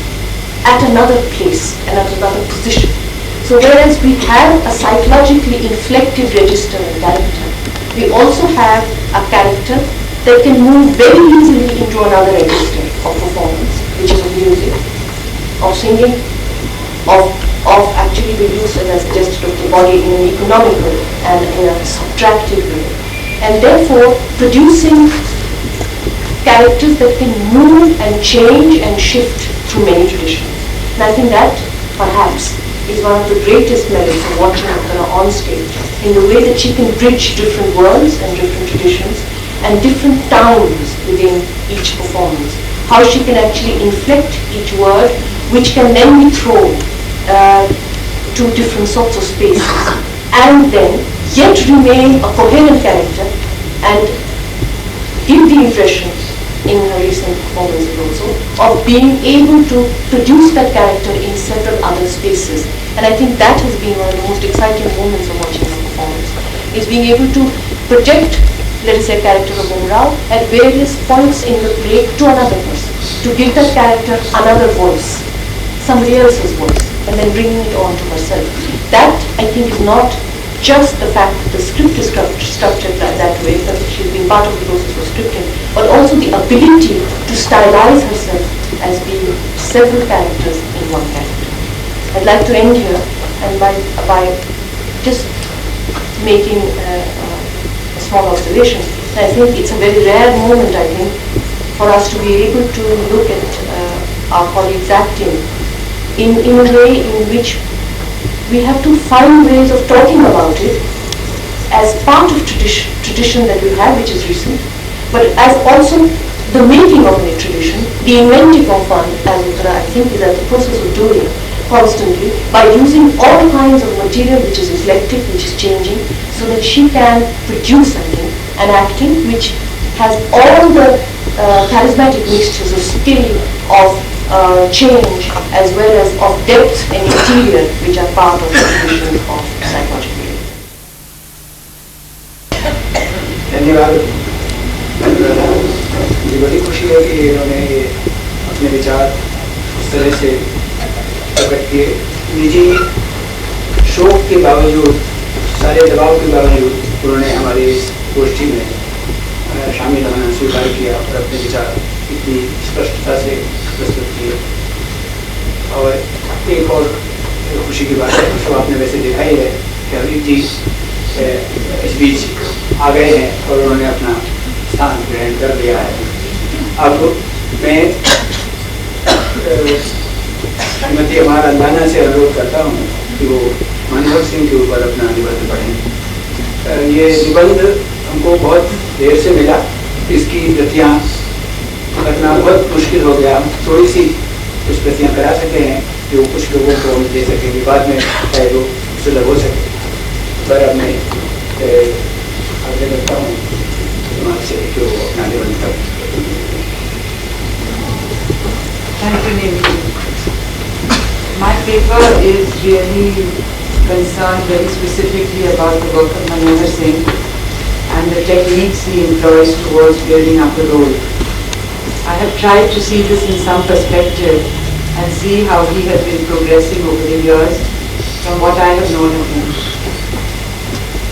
B: at another place and at another position. So whereas we have a psychologically inflected register and character, we also have a character that can move very easily into another register of performance, which is of music, of singing, of actually the use, as I suggested, of the body in an economical and in a subtractive way. And therefore producing characters that can move and change and shift through many traditions. And I think that perhaps is one of the greatest merits of watching her on stage, in the way that she can bridge different worlds and different traditions and different towns within each performance. How she can actually inflect each word, which can then be thrown to different sorts of spaces, and then yet remain a coherent character and give the impression in her recent performances also of being able to produce that character in several other spaces. And I think that has been one of the most exciting moments of watching her performance, is being able to project, let us say, a character of Umrao at various points in the play to another person, to give that character another voice, somebody else's voice, and then bringing it on to herself. That, I think, is not just the fact that the script is structured that way, that she's been part of the process of scripting, but also the ability to stylize herself as being several characters in one character. I'd like to end here and by just making a small observation. I think it's a very rare moment, I think, for us to be able to look at our colleagues acting in a way in which we have to find ways of talking about it as part of tradition that we have, which is recent, but as also the making of a tradition, the inventing of one, as Uttara, I think, is at the process of doing constantly by using all kinds of material which is eclectic, which is changing, so that she can produce something, an acting which has all the charismatic mixtures of skill, of change, as well as of depth and interior, which are part of the tradition of psychological reading.
A: धन्यवाद। मुझे बड़ी खुशी है कि इन्होंने अपने विचार उस तरह से प्रकट किए, निजी शौक के बावजूद, सारे दबाव के बावजूद उन्होंने हमारे इस गोष्ठी में शामिल होना स्वीकार किया और अपने विचार इतनी स्पष्टता से प्रस्तुत किए। और एक और खुशी की बात है, तो आपने वैसे देखा ही है कि अभी जी इस बीच आ गए हैं और उन्होंने अपना स्थान ग्रहण कर लिया है। अब मैं श्रीमती हमारा अंदाना से अनुरोध करता हूँ कि वो मनोहर सिंह के ऊपर अपना निबंध पढ़ें। ये निबंध हमको बहुत देर से मिला, इसकी प्रतियाँ करना बहुत मुश्किल हो गया। हम थोड़ी सी कुछ प्रतियाँ करा सके हैं जो कुछ लोगों को हम दे सकेंगे, बाद में शायद वो सुलभ हो सके। पर अब मैं आगे बढ़ता हूँ आपसे कि वो अपना निबंध करें।
E: Thank you, Nemi. My paper is really concerned very specifically about the work of Manohar Singh and the techniques he employs towards building up a role. I have tried to see this in some perspective and see how he has been progressing over the years from what I have known of him.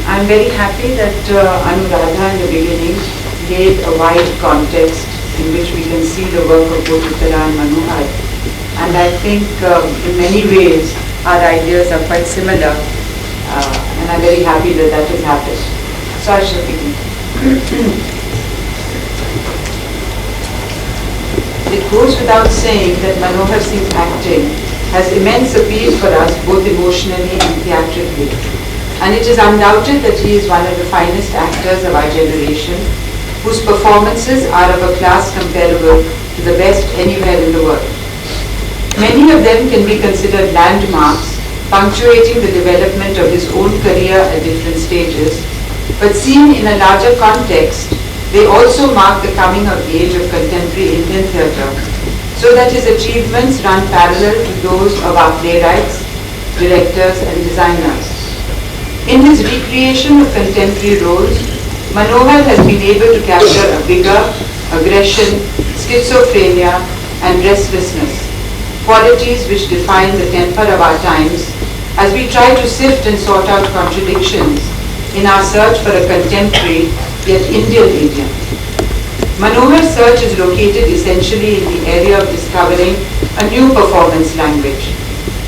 E: I am very happy that Anuradha in the beginning gave a wide context in which we can see the work of both Uttara and Manohar. And I think in many ways our ideas are quite similar, and I'm very happy that that has happened. So I shall begin. It goes without saying that Manohar Singh's acting has immense appeal for us both emotionally and theatrically. And it is undoubted that he is one of the finest actors of our generation, whose performances are of a class comparable to the best anywhere in the world. Many of them can be considered landmarks, punctuating the development of his own career at different stages, but seen in a larger context, they also mark the coming of age of contemporary Indian theatre, so that his achievements run parallel to those of our playwrights, directors and designers. In his recreation of contemporary roles, Manohar has been able to capture a vigor, aggression, schizophrenia, and restlessness, qualities which define the temper of our times as we try to sift and sort out contradictions in our search for a contemporary yet Indian idiom. Manohar's search is located essentially in the area of discovering a new performance language.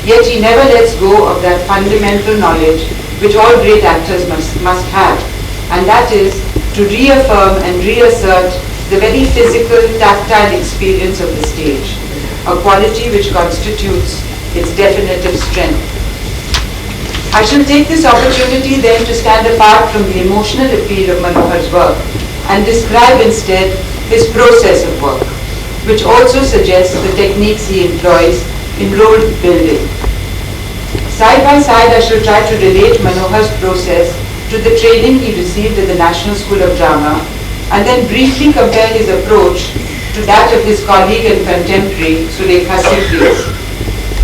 E: Yet he never lets go of that fundamental knowledge which all great actors must have, and that is to reaffirm and reassert the very physical, tactile experience of the stage, a quality which constitutes its definitive strength. I shall take this opportunity then to stand apart from the emotional appeal of Manohar's work and describe instead his process of work, which also suggests the techniques he employs in role building. Side by side, I shall try to relate Manohar's process to the training he received at the National School of Drama, and then briefly compare his approach to that of his colleague and contemporary, Surekha Cyprius.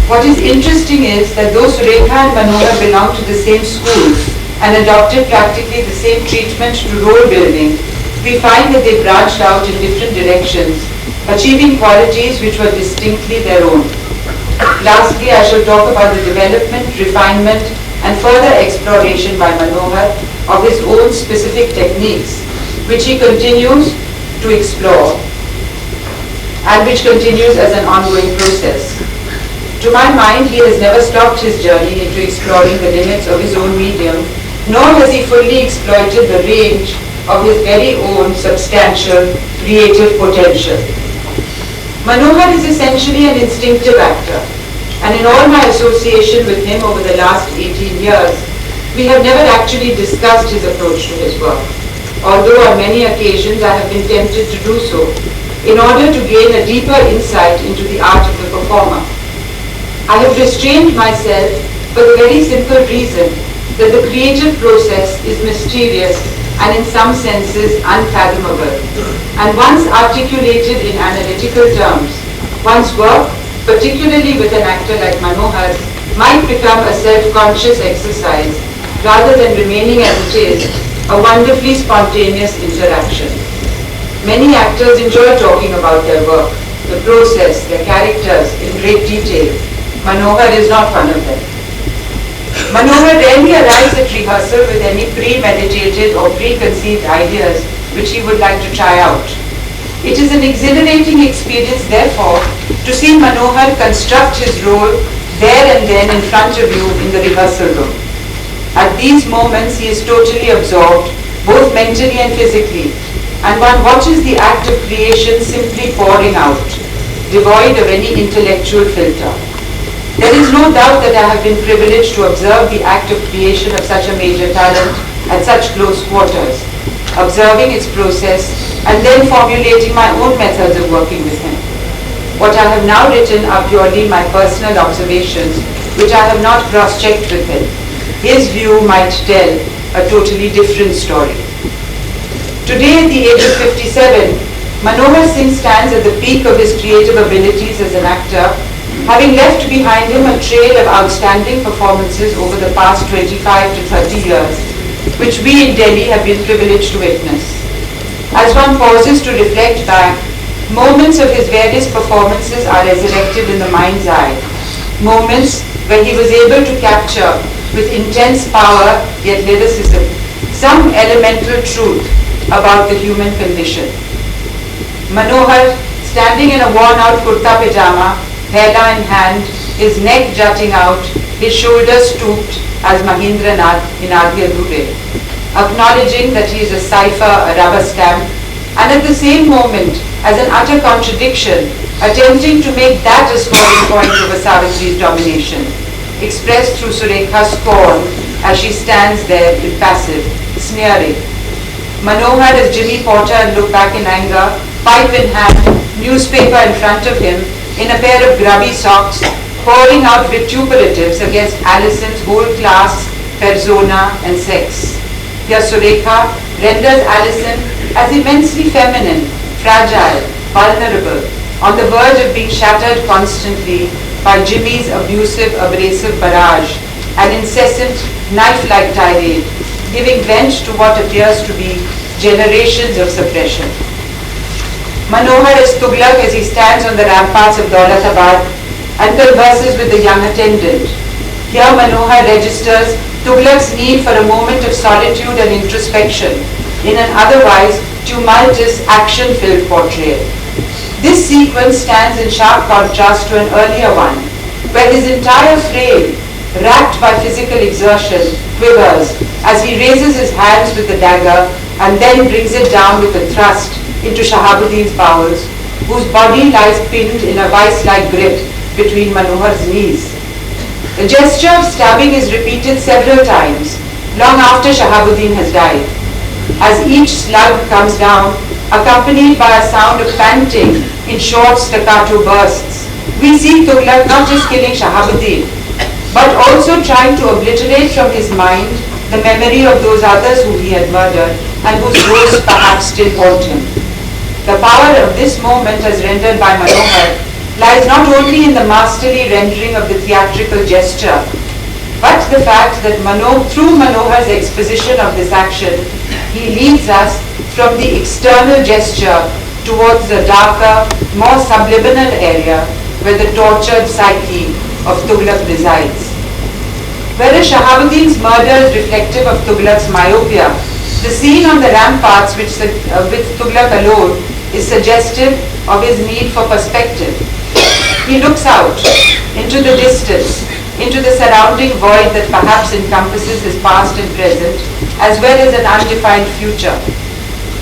E: What is interesting is that though Surekha and Manohar belong to the same school and adopted practically the same treatment to role building, we find that they branched out in different directions, achieving qualities which were distinctly their own. Lastly, I shall talk about the development, refinement, and further exploration by Manohar of his own specific techniques, which he continues to explore and which continues as an ongoing process. To my mind, he has never stopped his journey into exploring the limits of his own medium, nor has he fully exploited the range of his very own substantial creative potential. Manohar is essentially an instinctive actor, and in all my association with him over the last 18 years, we have never actually discussed his approach to his work, although on many occasions I have been tempted to do so, in order to gain a deeper insight into the art of the performer. I have restrained myself for the very simple reason that the creative process is mysterious and in some senses unfathomable. And once articulated in analytical terms, one's work, particularly with an actor like Manohar, might become a self-conscious exercise rather than remaining as it is, a wonderfully spontaneous interaction. Many actors enjoy talking about their work, the process, their characters in great detail. Manohar is not one of them. Manohar rarely arrives at rehearsal with any premeditated or preconceived ideas which he would like to try out. It is an exhilarating experience, therefore, to see Manohar construct his role there and then in front of you in the rehearsal room. At these moments, he is totally absorbed, both mentally and physically, and one watches the act of creation simply pouring out, devoid of any intellectual filter. There is no doubt that I have been privileged to observe the act of creation of such a major talent at such close quarters, observing its process and then formulating my own methods of working with him. What I have now written are purely my personal observations, which I have not cross-checked with him. His view might tell a totally different story. Today, at the age of 57, Manohar Singh stands at the peak of his creative abilities as an actor, having left behind him a trail of outstanding performances over the past 25 to 30 years, which we in Delhi have been privileged to witness. As one pauses to reflect back, moments of his various performances are resurrected in the mind's eye, moments where he was able to capture with intense power yet lyricism some elemental truth about the human condition. Manohar, standing in a worn-out kurta pajama, hela in hand, his neck jutting out, his shoulders stooped as Mahendranath in Adhi Adhure, acknowledging that he is a cipher, a rubber stamp, and at the same moment, as an utter contradiction, attempting to make that a scoring point over Savitri's domination, expressed through Surekha's scorn as she stands there impassive, sneering. Manohar as Jimmy Porter and look back in anger, pipe in hand, newspaper in front of him, in a pair of grubby socks, pouring out vituperatives against Alison's whole class, persona and sex. Here Surekha renders Alison as immensely feminine, fragile, vulnerable, on the verge of being shattered constantly by Jimmy's abusive, abrasive barrage, an incessant, knife-like tirade, giving vent to what appears to be generations of suppression. Manohar is Tughlaq as he stands on the ramparts of Daulatabad and converses with the young attendant. Here Manohar registers Tughlaq's need for a moment of solitude and introspection in an otherwise tumultuous action-filled portrayal. This sequence stands in sharp contrast to an earlier one, where his entire frame, racked by physical exertion, quivers as he raises his hands with the dagger and then brings it down with a thrust into Shahabuddin's bowels, whose body lies pinned in a vice-like grip between Manohar's knees. The gesture of stabbing is repeated several times, long after Shahabuddin has died. As each slug comes down, accompanied by a sound of panting in short staccato bursts, we see Tughlaq not just killing Shahabuddin, but also trying to obliterate from his mind the memory of those others whom he had murdered and whose ghosts perhaps still haunt him. The power of this moment as rendered by Manohar lies not only in the masterly rendering of the theatrical gesture, but the fact that through Manohar's exposition of this action, he leads us from the external gesture towards the darker, more subliminal area where the tortured psyche of Tughlaq resides. Whereas Shahabuddin's murder is reflective of Tughlaq's myopia, the scene on the ramparts with Tughlaq alone is suggestive of his need for perspective. He looks out into the distance, into the surrounding void that perhaps encompasses his past and present, as well as an undefined future.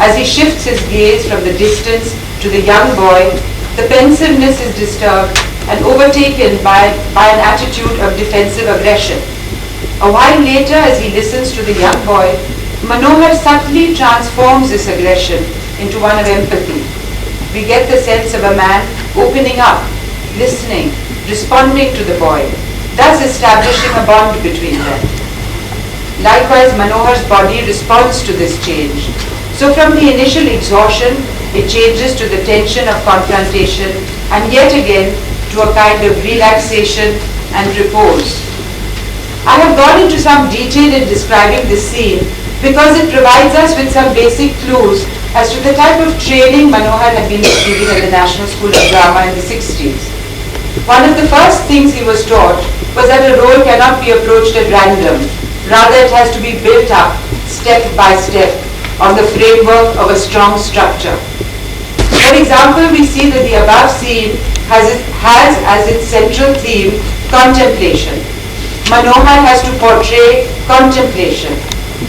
E: As he shifts his gaze from the distance to the young boy, the pensiveness is disturbed and overtaken by an attitude of defensive aggression. A while later, as he listens to the young boy, Manohar subtly transforms this aggression into one of empathy. We get the sense of a man opening up, listening, responding to the boy, thus establishing a bond between them. Likewise, Manohar's body responds to this change. So from the initial exhaustion, it changes to the tension of confrontation and yet again to a kind of relaxation and repose. I have gone into some detail in describing this scene because it provides us with some basic clues as to the type of training Manohar had been receiving at the National School of Drama in the 60s. One of the first things he was taught was that a role cannot be approached at random. Rather, it has to be built up step by step on the framework of a strong structure. For example, we see that the above scene has as its central theme contemplation. Manohar has to portray contemplation,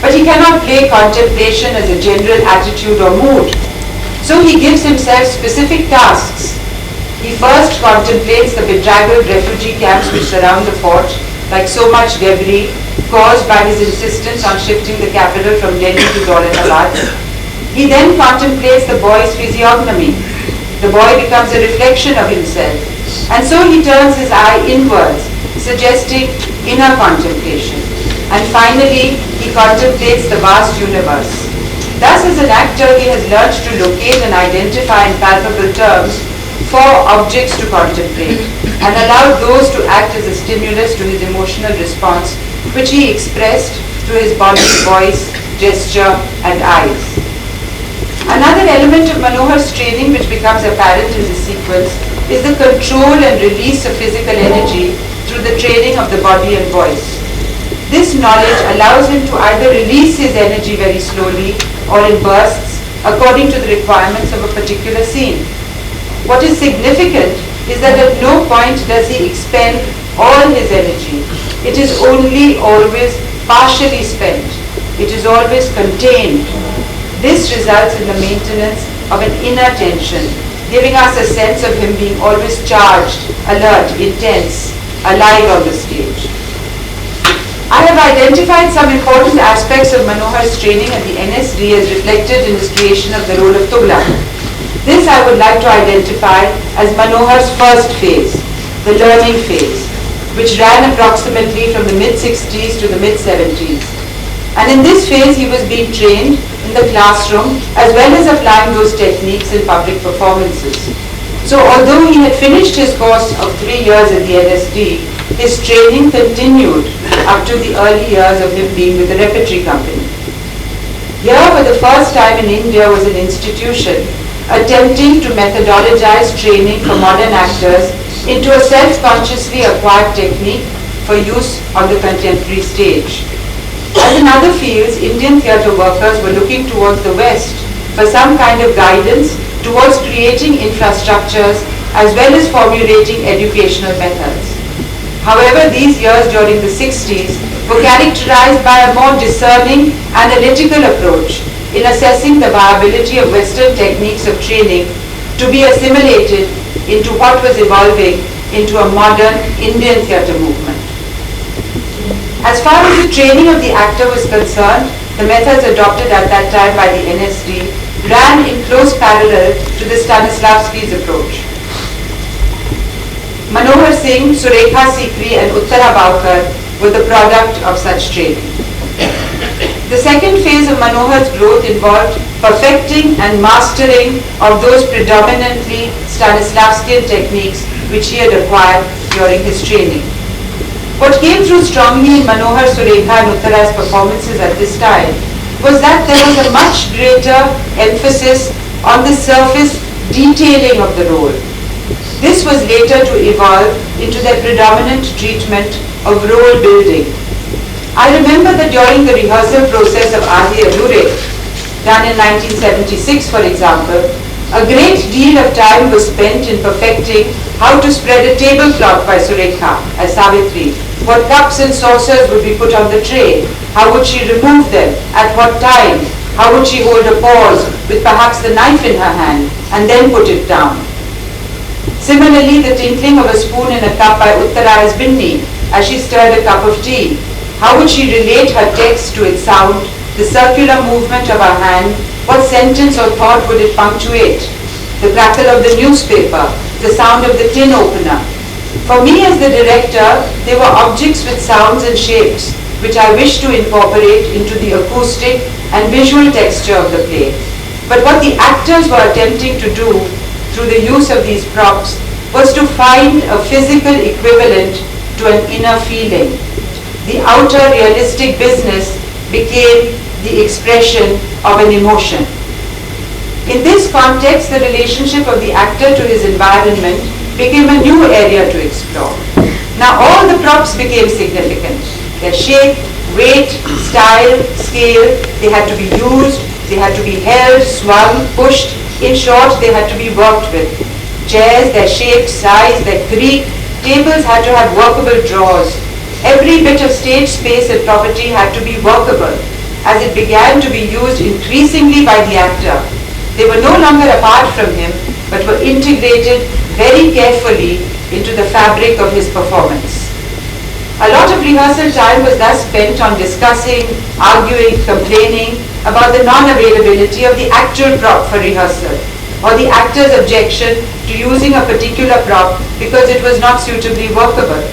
E: but he cannot play contemplation as a general attitude or mood. So he gives himself specific tasks. He first contemplates the bedraggled refugee camps which surround the fort, like so much debris caused by his insistence on shifting the capital from Delhi to Daulatabad. He then contemplates the boy's physiognomy. The boy becomes a reflection of himself, and so he turns his eye inwards, suggesting inner contemplation. And finally, he contemplates the vast universe. Thus, as an actor, he has learned to locate and identify in palpable terms 4 objects to contemplate and allow those to act as a stimulus to his emotional response, which he expressed through his body, voice, gesture, and eyes. Another element of Manohar's training which becomes apparent in this sequence is the control and release of physical energy through the training of the body and voice. This knowledge allows him to either release his energy very slowly or in bursts according to the requirements of a particular scene. What is significant is that at no point does he expend all his energy. It is only always partially spent. It is always contained. This results in the maintenance of an inner tension, giving us a sense of him being always charged, alert, intense, alive on the stage. I have identified some important aspects of Manohar's training at the NSD as reflected in his creation of the role of Tughlaq. This I would like to identify as Manohar's first phase, the learning phase, which ran approximately from the mid-60s to the mid-70s. And in this phase he was being trained in the classroom as well as applying those techniques in public performances. So although he had finished his course of 3 years at the NSD, his training continued up to the early years of him being with the repertory company. Here, for the first time in India, was an institution attempting to methodologize training for modern actors into a self-consciously acquired technique for use on the contemporary stage. As in other fields, Indian theatre workers were looking towards the West for some kind of guidance towards creating infrastructures as well as formulating educational methods. However, these years during the 60s were characterized by a more discerning, analytical approach in assessing the viability of Western techniques of training to be assimilated into what was evolving into a modern Indian theatre movement. As far as the training of the actor was concerned, the methods adopted at that time by the NSD ran in close parallel to the Stanislavski's approach. Manohar Singh, Surekha Sikri and Uttara Bavkar were the product of such training. The second phase of Manohar's growth involved perfecting and mastering of those predominantly Stanislavskian techniques which he had acquired during his training. What came through strongly in Manohar, Surekha and Uttara's performances at this time was that there was a much greater emphasis on the surface detailing of the role. This was later to evolve into their predominant treatment of role building. I remember that during the rehearsal process of Adi Adhure, done in 1976 for example, a great deal of time was spent in perfecting how to spread a tablecloth by Surekha as Savitri, what cups and saucers would be put on the tray, how would she remove them, at what time, how would she hold a pause with perhaps the knife in her hand and then put it down. Similarly, the tinkling of a spoon in a cup by Uttara as Binni as she stirred a cup of tea. How would she relate her text to its sound, the circular movement of her hand, what sentence or thought would it punctuate, the crackle of the newspaper, the sound of the tin opener. For me as the director, they were objects with sounds and shapes which I wished to incorporate into the acoustic and visual texture of the play. But what the actors were attempting to do through the use of these props was to find a physical equivalent to an inner feeling. The outer realistic business became the expression of an emotion. In this context, the relationship of the actor to his environment became a new area to explore. Now all the props became significant. Their shape, weight, style, scale, they had to be used, they had to be held, swung, pushed. In short, they had to be worked with. Chairs, their shape, size, their creak, tables had to have workable drawers. Every bit of stage space and property had to be workable as it began to be used increasingly by the actor. They were no longer apart from him, but were integrated very carefully into the fabric of his performance. A lot of rehearsal time was thus spent on discussing, arguing, complaining about the non-availability of the actual prop for rehearsal, or the actor's objection to using a particular prop because it was not suitably workable.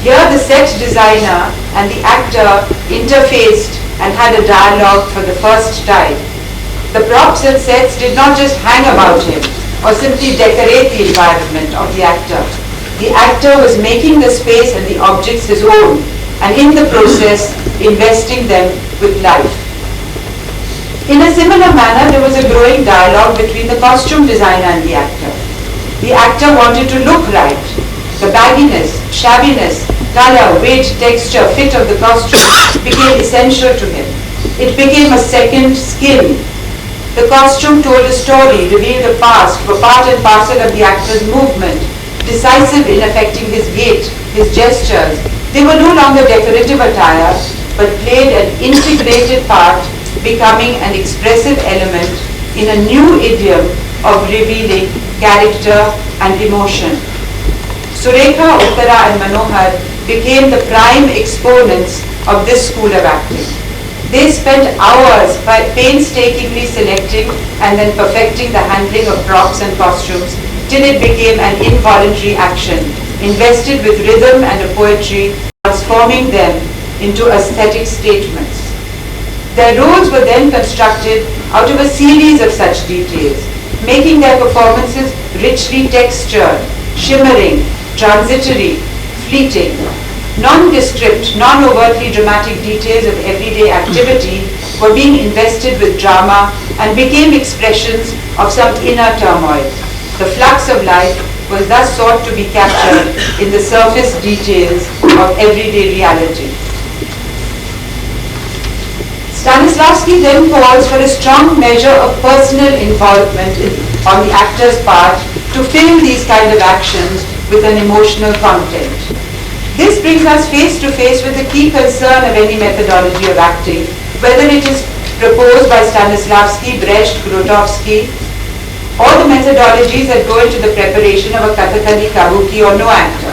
E: Here the set designer and the actor interfaced and had a dialogue for the first time. The props and sets did not just hang about him or simply decorate the environment of the actor. The actor was making the space and the objects his own, and in the process investing them with life. In a similar manner, there was a growing dialogue between the costume designer and the actor. The actor wanted to look right. The bagginess, shabbiness, color, weight, texture, fit of the costume became essential to him. It became a second skin. The costume told a story, revealed a past, were part and parcel of the actor's movement, decisive in affecting his gait, his gestures. They were no longer decorative attire, but played an integrated part, becoming an expressive element in a new idiom of revealing character and emotion. Surekha, Uttara and Manohar became the prime exponents of this school of acting. They spent hours painstakingly selecting and then perfecting the handling of props and costumes till it became an involuntary action, invested with rhythm and a poetry, transforming them into aesthetic statements. Their roles were then constructed out of a series of such details, making their performances richly textured, shimmering, transitory, fleeting. nondescript, non-overtly dramatic details of everyday activity were being invested with drama and became expressions of some inner turmoil. The flux of life was thus sought to be captured in the surface details of everyday reality. Stanislavski then calls for a strong measure of personal involvement on the actor's part to fill these kind of actions with an emotional content. This brings us face to face with the key concern of any methodology of acting, whether it is proposed by Stanislavski, Brecht, Grotowski, or the methodologies that go into the preparation of a Kathakali, Kabuki or no actor.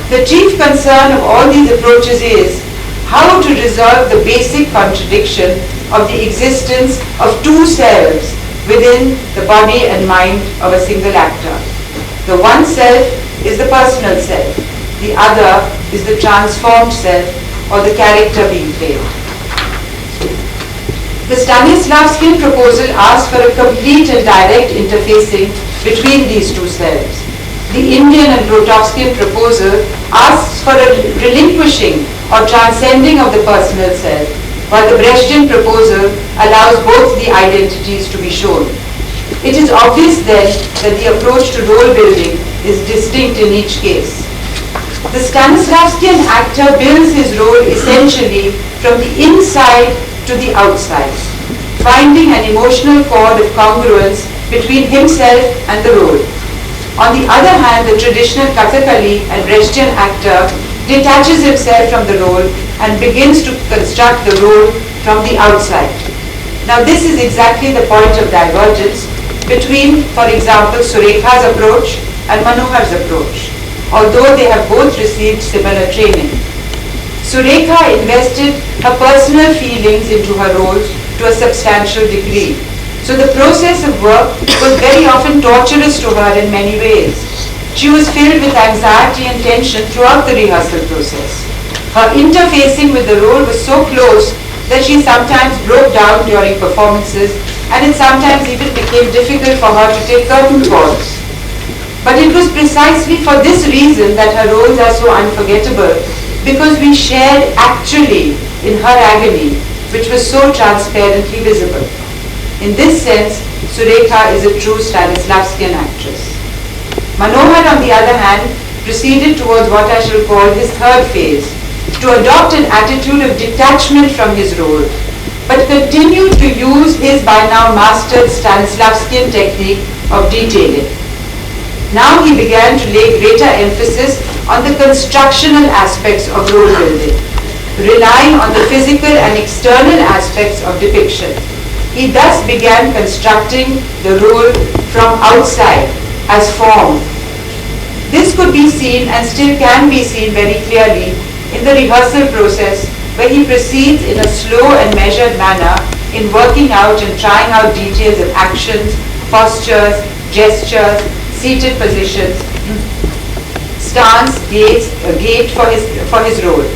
E: The chief concern of all these approaches is how to resolve the basic contradiction of the existence of two selves within the body and mind of a single actor. The one self is the personal self, the other is the transformed self or the character being played. The Stanislavskian proposal asks for a complete and direct interfacing between these two selves. The Indian and Grotowskian proposal asks for a relinquishing or transcending of the personal self, while the Brechtian proposal allows both the identities to be shown. It is obvious then that the approach to role building is distinct in each case. The Stanislavskian actor builds his role essentially from the inside to the outside, finding an emotional chord of congruence between himself and the role. On the other hand, the traditional Kathakali and Brechtian actor detaches himself from the role and begins to construct the role from the outside. Now this is exactly the point of divergence between, for example, Surekha's approach and Manohar's approach, although they have both received similar training. Surekha invested her personal feelings into her roles to a substantial degree. So the process of work was very often torturous to her in many ways. She was filled with anxiety and tension throughout the rehearsal process. Her interfacing with the role was so close that she sometimes broke down during performances, and it sometimes even became difficult for her to take curtain calls. But it was precisely for this reason that her roles are so unforgettable, because we shared actually in her agony, which was so transparently visible. In this sense, Surekha is a true Stanislavskian actress. Manohar, on the other hand, proceeded towards what I shall call his third phase, to adopt an attitude of detachment from his role, but continued to use his by now mastered Stanislavskian technique of detailing. Now he began to lay greater emphasis on the constructional aspects of role building, relying on the physical and external aspects of depiction. He thus began constructing the role from outside as form. This could be seen and still can be seen very clearly in the rehearsal process, where he proceeds in a slow and measured manner in working out and trying out details of actions, postures, gestures, seated positions, stance, gait for his role.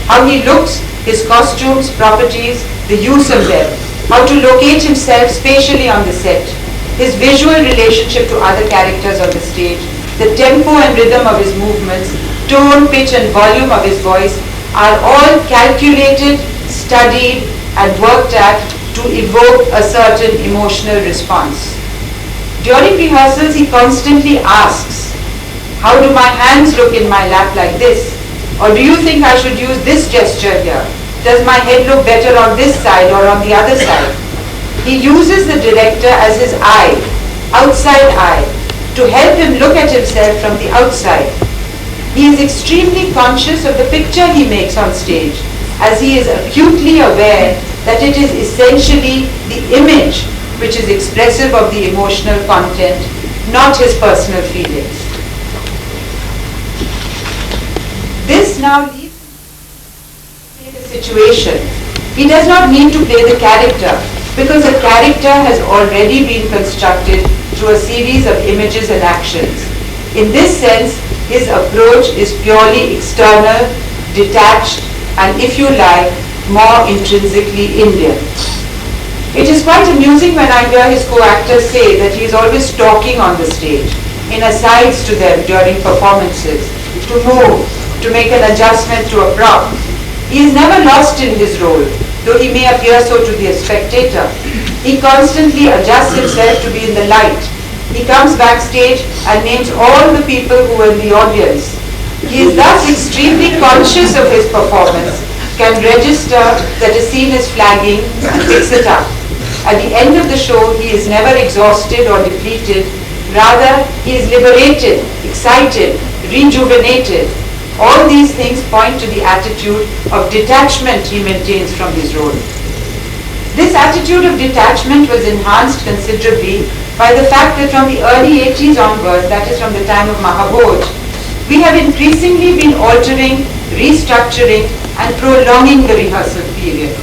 E: How he looks, his costumes, properties, the use of them, how to locate himself spatially on the set, his visual relationship to other characters on the stage, the tempo and rhythm of his movements, tone, pitch and volume of his voice are all calculated, studied and worked at to evoke a certain emotional response. During rehearsals, he constantly asks, how do my hands look in my lap like this? Or do you think I should use this gesture here? Does my head look better on this side or on the other side? He uses the director as his eye, outside eye, to help him look at himself from the outside. He is extremely conscious of the picture he makes on stage, as he is acutely aware that it is essentially the image which is expressive of the emotional content, not his personal feelings. This now leads to the situation. He does not need to play the character, because the character has already been constructed through a series of images and actions. In this sense, his approach is purely external, detached, and if you like, more intrinsically Indian. It is quite amusing when I hear his co-actors say that he is always talking on the stage, in asides to them during performances, to move, to make an adjustment to a prop. He is never lost in his role, though he may appear so to the spectator. He constantly adjusts himself to be in the light. He comes backstage and names all the people who were in the audience. He is thus extremely conscious of his performance, can register that a scene is flagging and fix it up. At the end of the show, he is never exhausted or depleted. Rather, he is liberated, excited, rejuvenated. All these things point to the attitude of detachment he maintains from his role. This attitude of detachment was enhanced considerably by the fact that from the early 80s onwards, that is from the time of Mahabhoj, we have increasingly been altering, restructuring and prolonging the rehearsal period.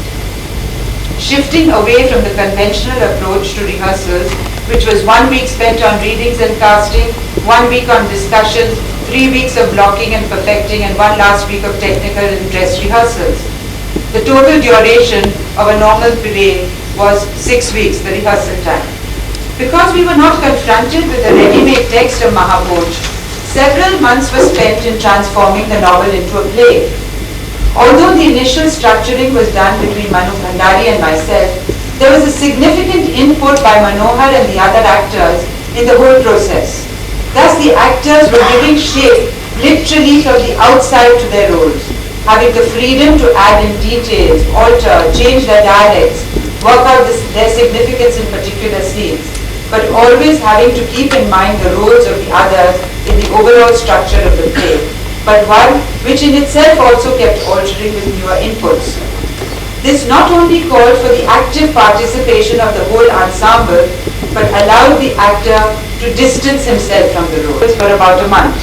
E: Shifting away from the conventional approach to rehearsals, which was 1 week spent on readings and casting, 1 week on discussions, 3 weeks of blocking and perfecting, and 1 last week of technical and dress rehearsals. The total duration of a normal play was 6 weeks, the rehearsal time. Because we were not confronted with a ready-made text of Mahabhoj, several months were spent in transforming the novel into a play. Although the initial structuring was done between Manu Bhandari and myself, there was a significant input by Manohar and the other actors in the whole process. Thus the actors were giving shape literally from the outside to their roles, having the freedom to add in details, alter, change their dialects, work out their significance in particular scenes, but always having to keep in mind the roles of the others in the overall structure of the play, but one which in itself also kept altering with newer inputs. This not only called for the active participation of the whole ensemble, but allowed the actor to distance himself from the role for about a month,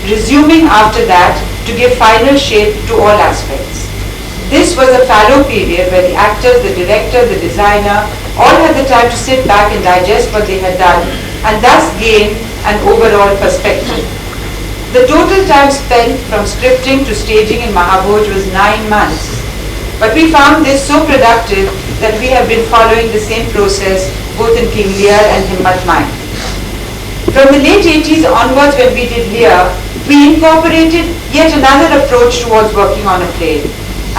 E: resuming after that to give final shape to all aspects. This was a fallow period where the actors, the director, the designer, all had the time to sit back and digest what they had done and thus gain an overall perspective. The total time spent from scripting to staging in Mahabhoj was 9 months. But we found this so productive that we have been following the same process both in King Lear and Himmat Mai. From the late 80s onwards, when we did Lear, we incorporated yet another approach towards working on a play,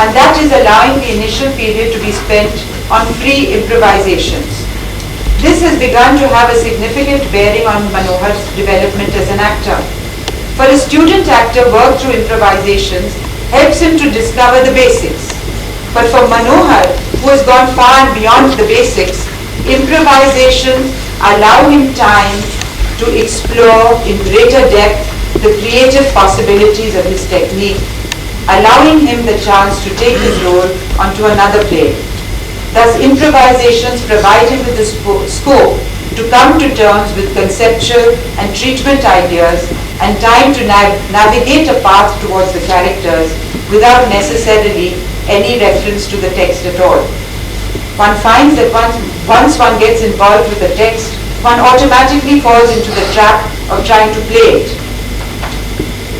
E: and that is allowing the initial period to be spent on free improvisations. This has begun to have a significant bearing on Manohar's development as an actor. For a student actor, work through improvisations helps him to discover the basics. But for Manohar, who has gone far and beyond the basics, improvisations allow him time to explore in greater depth the creative possibilities of his technique, allowing him the chance to take his role onto another play. Thus, improvisations provide him with the scope to come to terms with conceptual and treatment ideas and time to navigate a path towards the characters without necessarily any reference to the text at all. One finds that once one gets involved with the text, one automatically falls into the trap of trying to play it,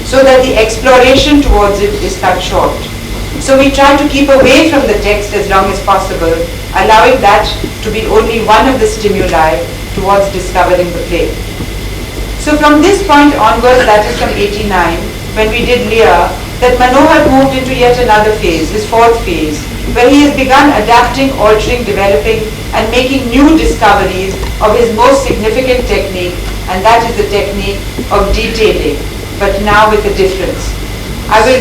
E: so that the exploration towards it is cut short. So we try to keep away from the text as long as possible, allowing that to be only one of the stimuli towards discovering the play. So from this point onwards, that is from 89, when we did Lear, that Manohar moved into yet another phase, his 4th phase, where he has begun adapting, altering, developing and making new discoveries of his most significant technique, and that is the technique of detailing, but now with a difference. I will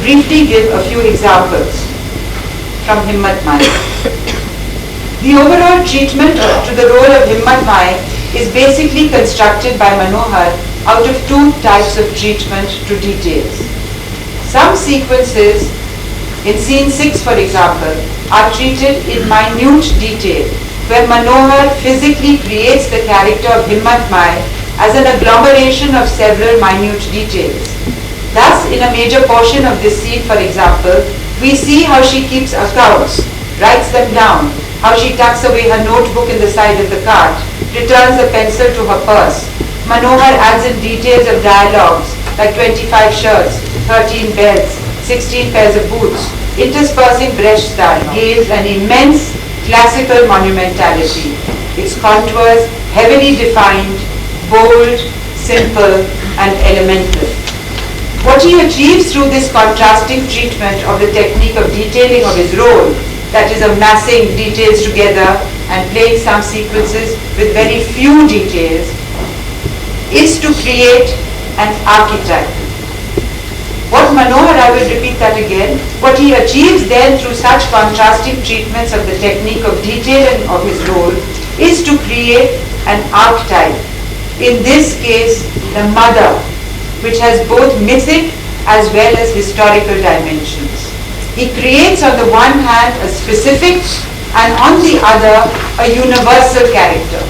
E: briefly give a few examples from Himmat Mai. The overall treatment to the role of Himmat Mai is basically constructed by Manohar out of 2 types of treatment to details. Some sequences, in scene 6 for example, are treated in minute detail, where Manohar physically creates the character of Himmat Mai as an agglomeration of several minute details. Thus, in a major portion of this scene, for example, we see how she keeps accounts, writes them down, how she tucks away her notebook in the side of the cart, returns a pencil to her purse. Manohar adds in details of dialogues like 25 shirts, 13 belts, 16 pairs of boots, interspersing Brecht style, gives an immense classical monumentality. Its contours heavily defined, bold, simple and elemental. What he achieves through this contrasting treatment of the technique of detailing of his role, that is amassing details together and playing some sequences with very few details, is to create an archetype. What Manohar, I will repeat that again, what he achieves then through such contrasting treatments of the technique of detailing of his role is to create an archetype. In this case, the mother, which has both mythic as well as historical dimensions. He creates on the one hand a specific and on the other a universal character.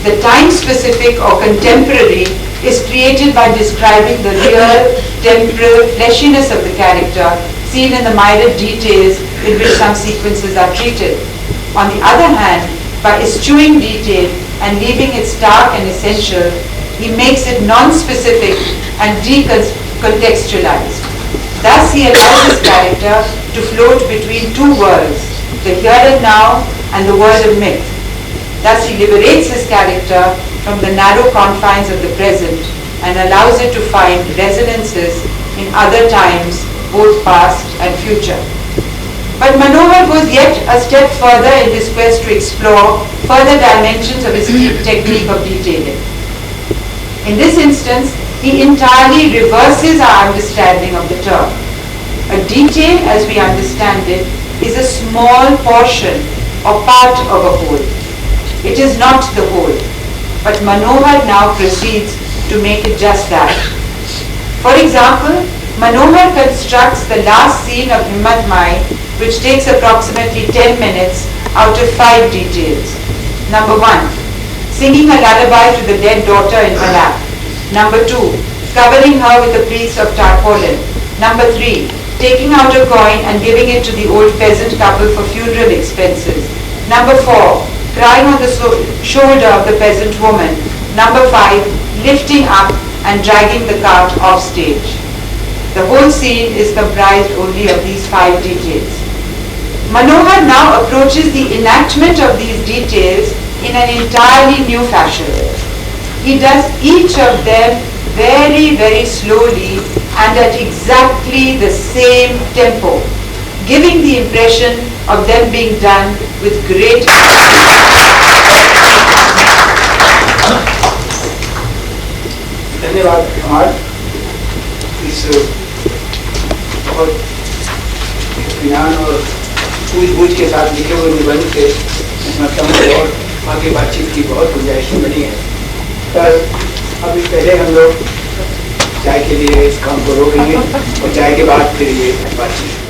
E: The time-specific or contemporary is created by describing the real, temporal fleshiness of the character seen in the myriad details in which some sequences are treated. On the other hand, by eschewing detail and leaving it stark and essential, he makes it non-specific and decontextualized. Thus he allows his character to float between two worlds, the here and now and the world of myth. Thus he liberates his character from the narrow confines of the present and allows it to find resonances in other times, both past and future. But Manohar goes yet a step further in his quest to explore further dimensions of his technique of detailing. In this instance, he entirely reverses our understanding of the term. A detail, as we understand it, is a small portion or part of a whole. It is not the whole. But Manohar now proceeds to make it just that. For example, Manohar constructs the last scene of Himmat Mai, which takes approximately 10 minutes out of 5 details. Number 1, singing a lullaby to the dead daughter in her lap. Number 2, covering her with a piece of tarpaulin. Number 3, taking out a coin and giving it to the old peasant couple for funeral expenses. Number 4, crying on the shoulder of the peasant woman. Number 5, lifting up and dragging the cart off stage. The whole scene is comprised only of these 5 details. Manohar now approaches the enactment of these details in an entirely new fashion. He does each of them very, very slowly and at exactly the same tempo, giving the impression of them being done with great
A: धन्यवाद कमाल इस बहुत इत्मीनान और सूझबूझ के साथ लिखे हुए निबंध से मतलब और आगे बातचीत की बहुत गुंजाइश बनी है। पर अभी पहले हम लोग चाय के लिए इस काम को रोकेंगे और चाय के बाद फिर ये बातचीत